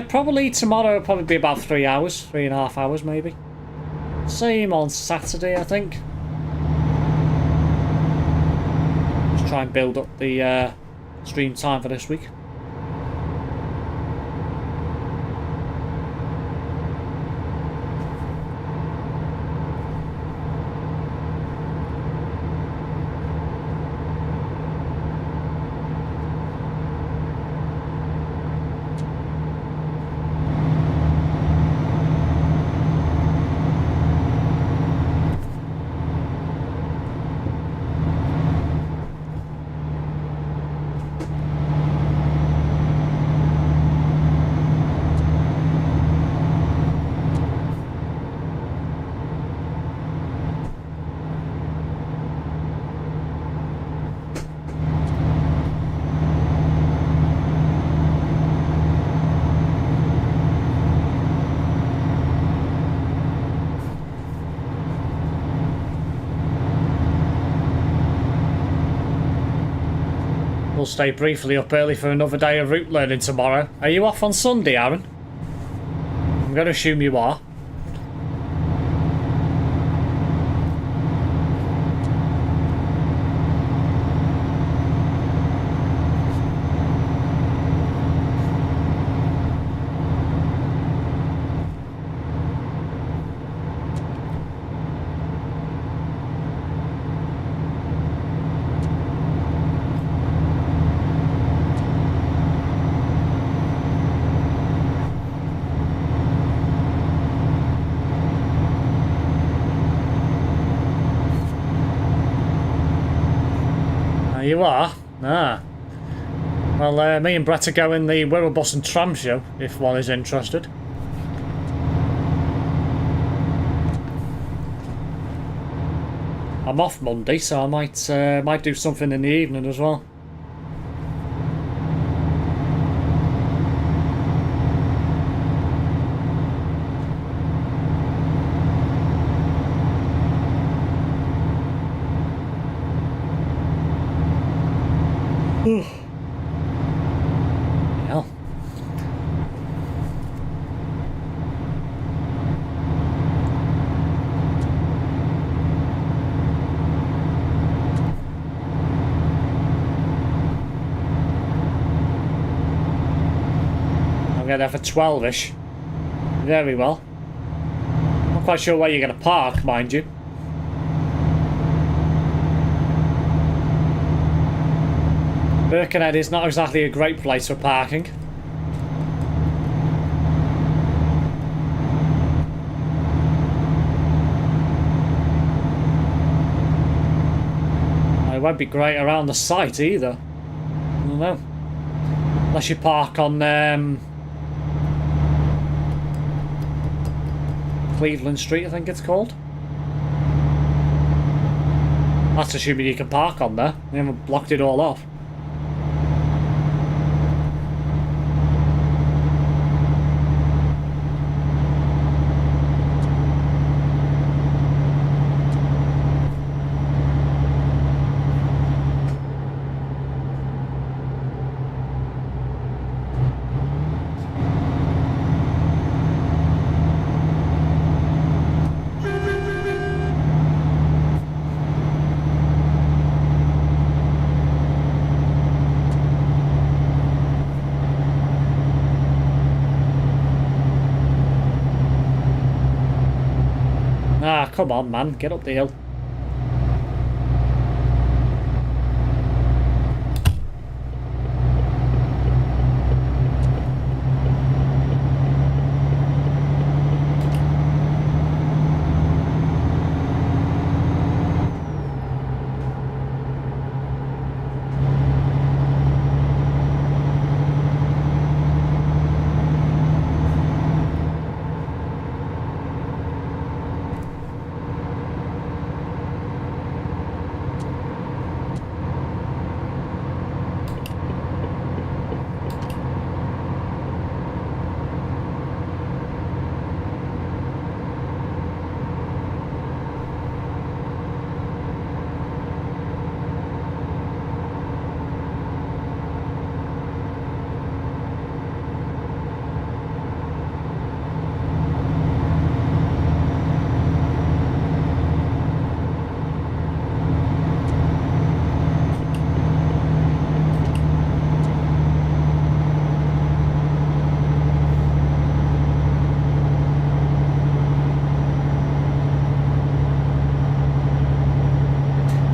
Probably tomorrow will probably be about 3 hours, 3.5 hours maybe. Same on Saturday, I think. Just try and build up the stream time for this week. We'll stay briefly up early for another day of route learning tomorrow. Are you off on Sunday, Aaron? I'm going to assume you are. you are? Ah. Well, me and Brett are going the Wirral Bus and Tram show, if one is interested. I'm off Monday, so I might do something in the evening as well. Hell. I'm going there for 12ish. Very well. Not quite sure where you're going to park, mind you. Birkenhead is not exactly a great place for parking. It won't be great around the site either. I don't know. Unless you park on Cleveland Street, I think it's called. That's assuming you can park on there. They haven't blocked it all off. Ah, come on, man. Get up the hill.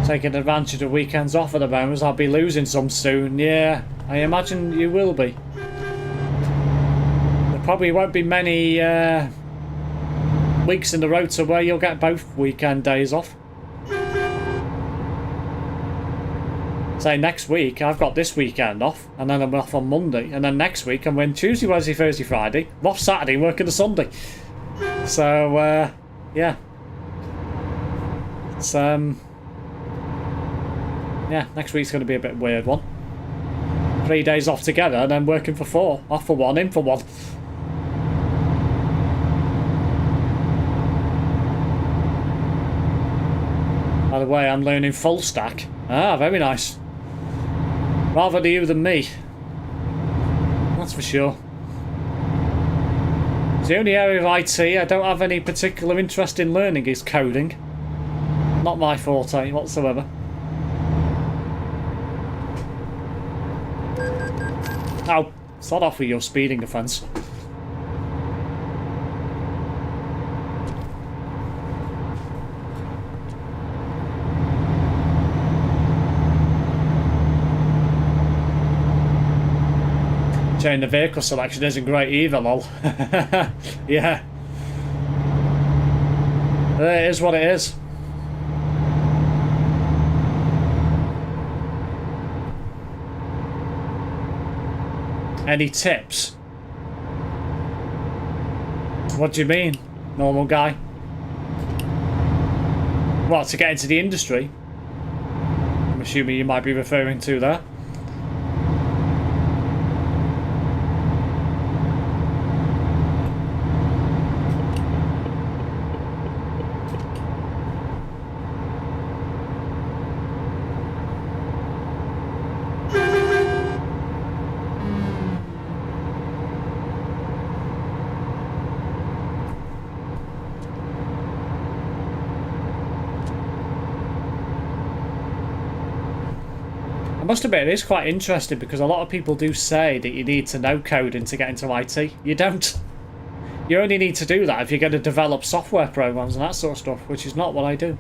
Taking advantage of weekends off at the moment. I'll be losing some soon. Yeah, I imagine you will be. There probably won't be many weeks in the road to where you'll get both weekend days off. Say next week, I've got this weekend off, and then I'm off on Monday, and then next week I'm in Tuesday, Wednesday, Thursday, Friday. I'm off Saturday, working the Sunday. So, yeah. It's, yeah, next week's going to be a bit weird one. 3 days off together and then working for 4. Off for 1, in for 1. By the way, I'm learning full stack. Ah, very nice. Rather you than me. That's for sure. The only area of IT I don't have any particular interest in learning is coding. Not my forte whatsoever. Ow, start off with your speeding offence. Change the vehicle selection isn't great either, lol. Yeah. It is what it is. Any tips? What do you mean, normal guy? Well, to get into the industry, I'm assuming you might be referring to there. I must admit, it is quite interesting because a lot of people do say that you need to know coding to get into IT. You don't. You only need to do that if you're going to develop software programs and that sort of stuff, which is not what I do.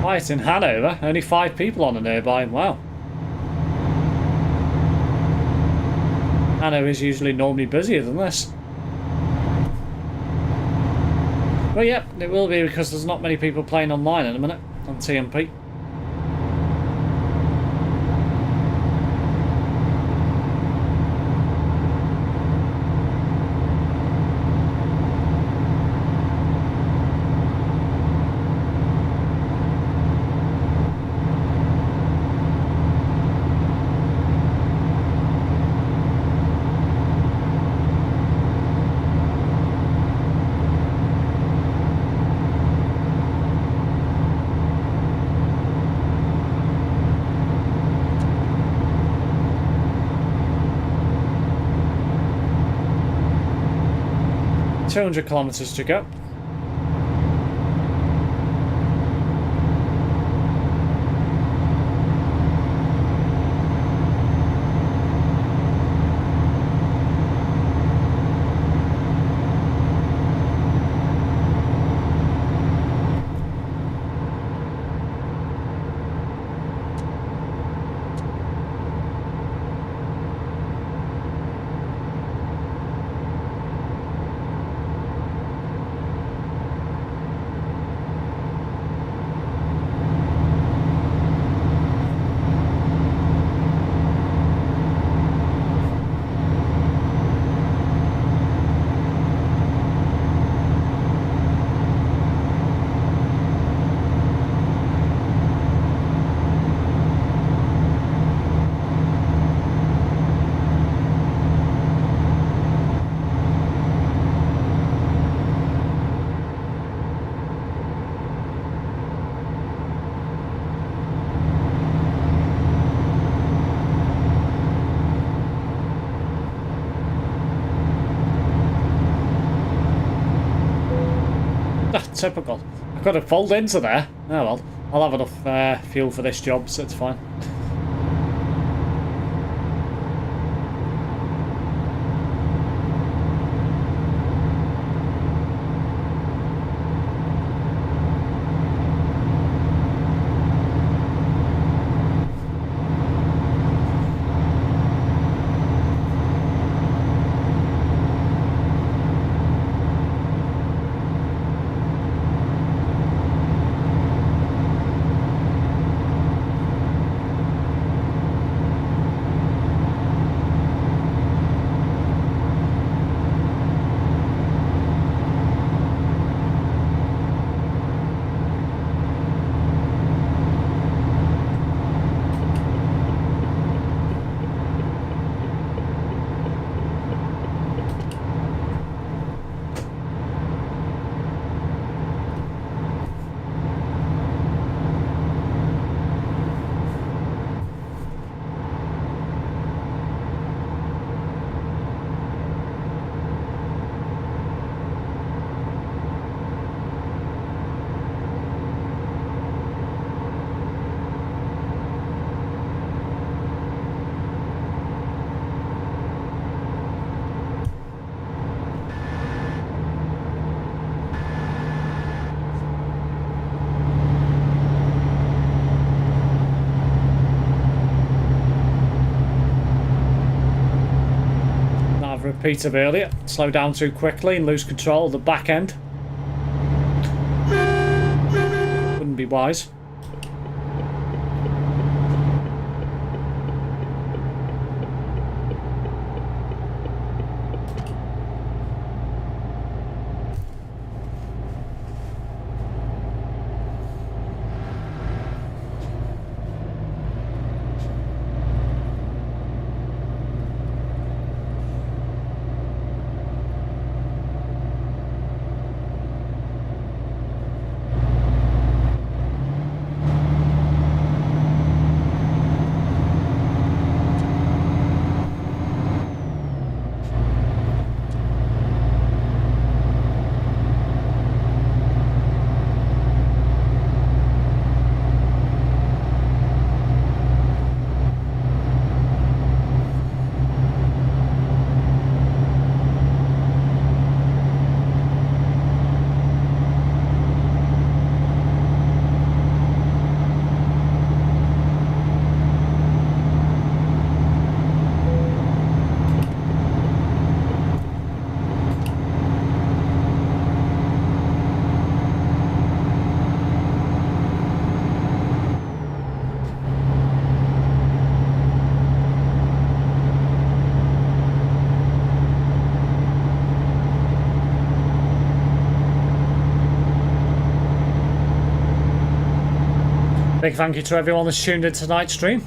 Quiet in Hanover, only 5 people on the nearby. Wow. Hanover is usually normally busier than this. But yeah, it will be because there's not many people playing online at the minute on TMP. $200 kilometers to go. Typical. I could have pulled into there. Oh well, I'll have enough fuel for this job, so it's fine. repeat of earlier. Slow down too quickly and lose control of the back end. Wouldn't be wise. Big thank you to everyone that's tuned in tonight's stream.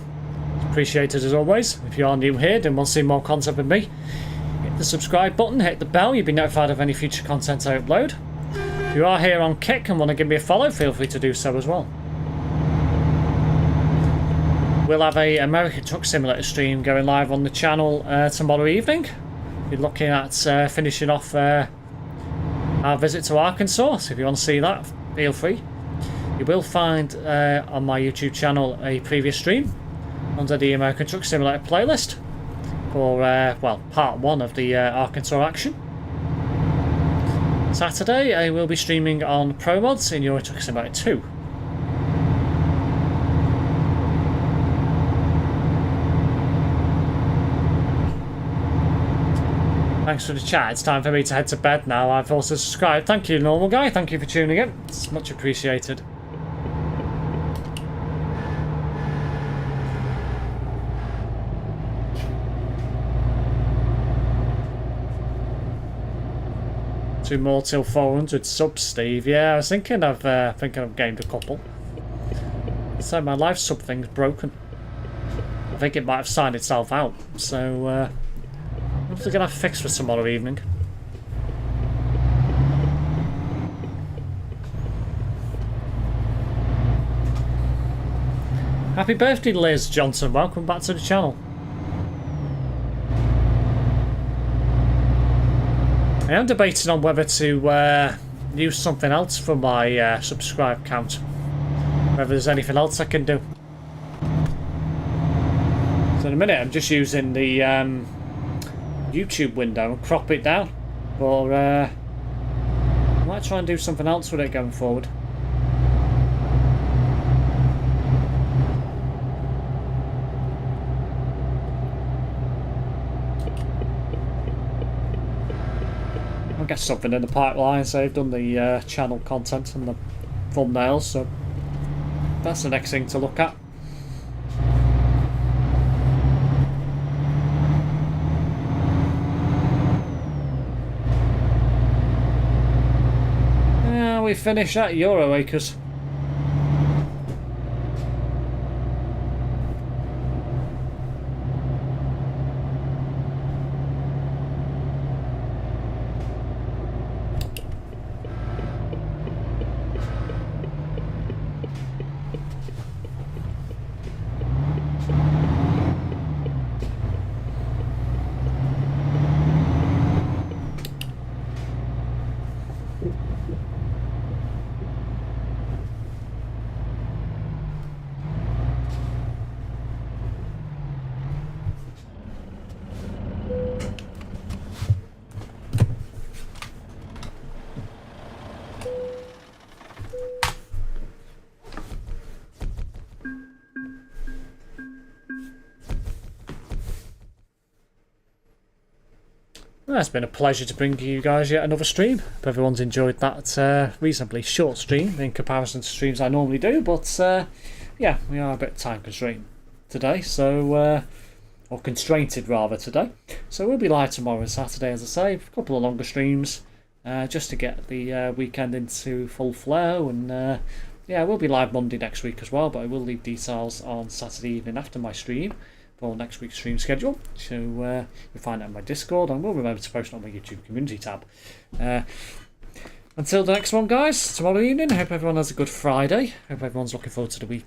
It's appreciated as always. If you are new here and want to see more content with me, hit the subscribe button, hit the bell, you'll be notified of any future content I upload. If you are here on Kick and want to give me a follow, feel free to do so as well. We'll have a American Truck Simulator stream going live on the channel tomorrow evening. We're looking at finishing off our visit to Arkansas, so if you want to see that, feel free. You will find on my YouTube channel a previous stream under the American Truck Simulator playlist for, well, part 1 of the Arkansas action. Saturday I will be streaming on Pro Mods in Euro Truck Simulator 2. Thanks for the chat. It's time for me to head to bed now. I've also subscribed. Thank you, Normal Guy. Thank you for tuning in. It's much appreciated. Two more till 400 subs, Steve. Yeah, I was thinking I've gained a couple. So my live sub thing's broken. I think it might have signed itself out. So I'm going to have fixed for tomorrow evening. Happy birthday, Liz Johnson. Welcome back to the channel. I am debating on whether to use something else for my subscribe count. Whether there's anything else I can do. So in a minute I'm just using the YouTube window and crop it down. But I might try and do something else with it going forward. I'll get something in the pipeline, so I've done the channel content and the thumbnails, so that's the next thing to look at. Yeah, we finish at Euro Acres. Well, it's been a pleasure to bring you guys yet another stream. Hope everyone's enjoyed that reasonably short stream in comparison to streams I normally do, but yeah, we are a bit time constrained today, so or constrained rather today. So we'll be live tomorrow and Saturday, as I say, a couple of longer streams, just to get the weekend into full flow, and yeah, we'll be live Monday next week as well, but I will leave details on Saturday evening after my stream for next week's stream schedule. So you'll find it on my Discord, and we'll remember to post it on my YouTube community tab. Until the next one, guys, tomorrow evening, I hope everyone has a good Friday. Hope everyone's looking forward to the week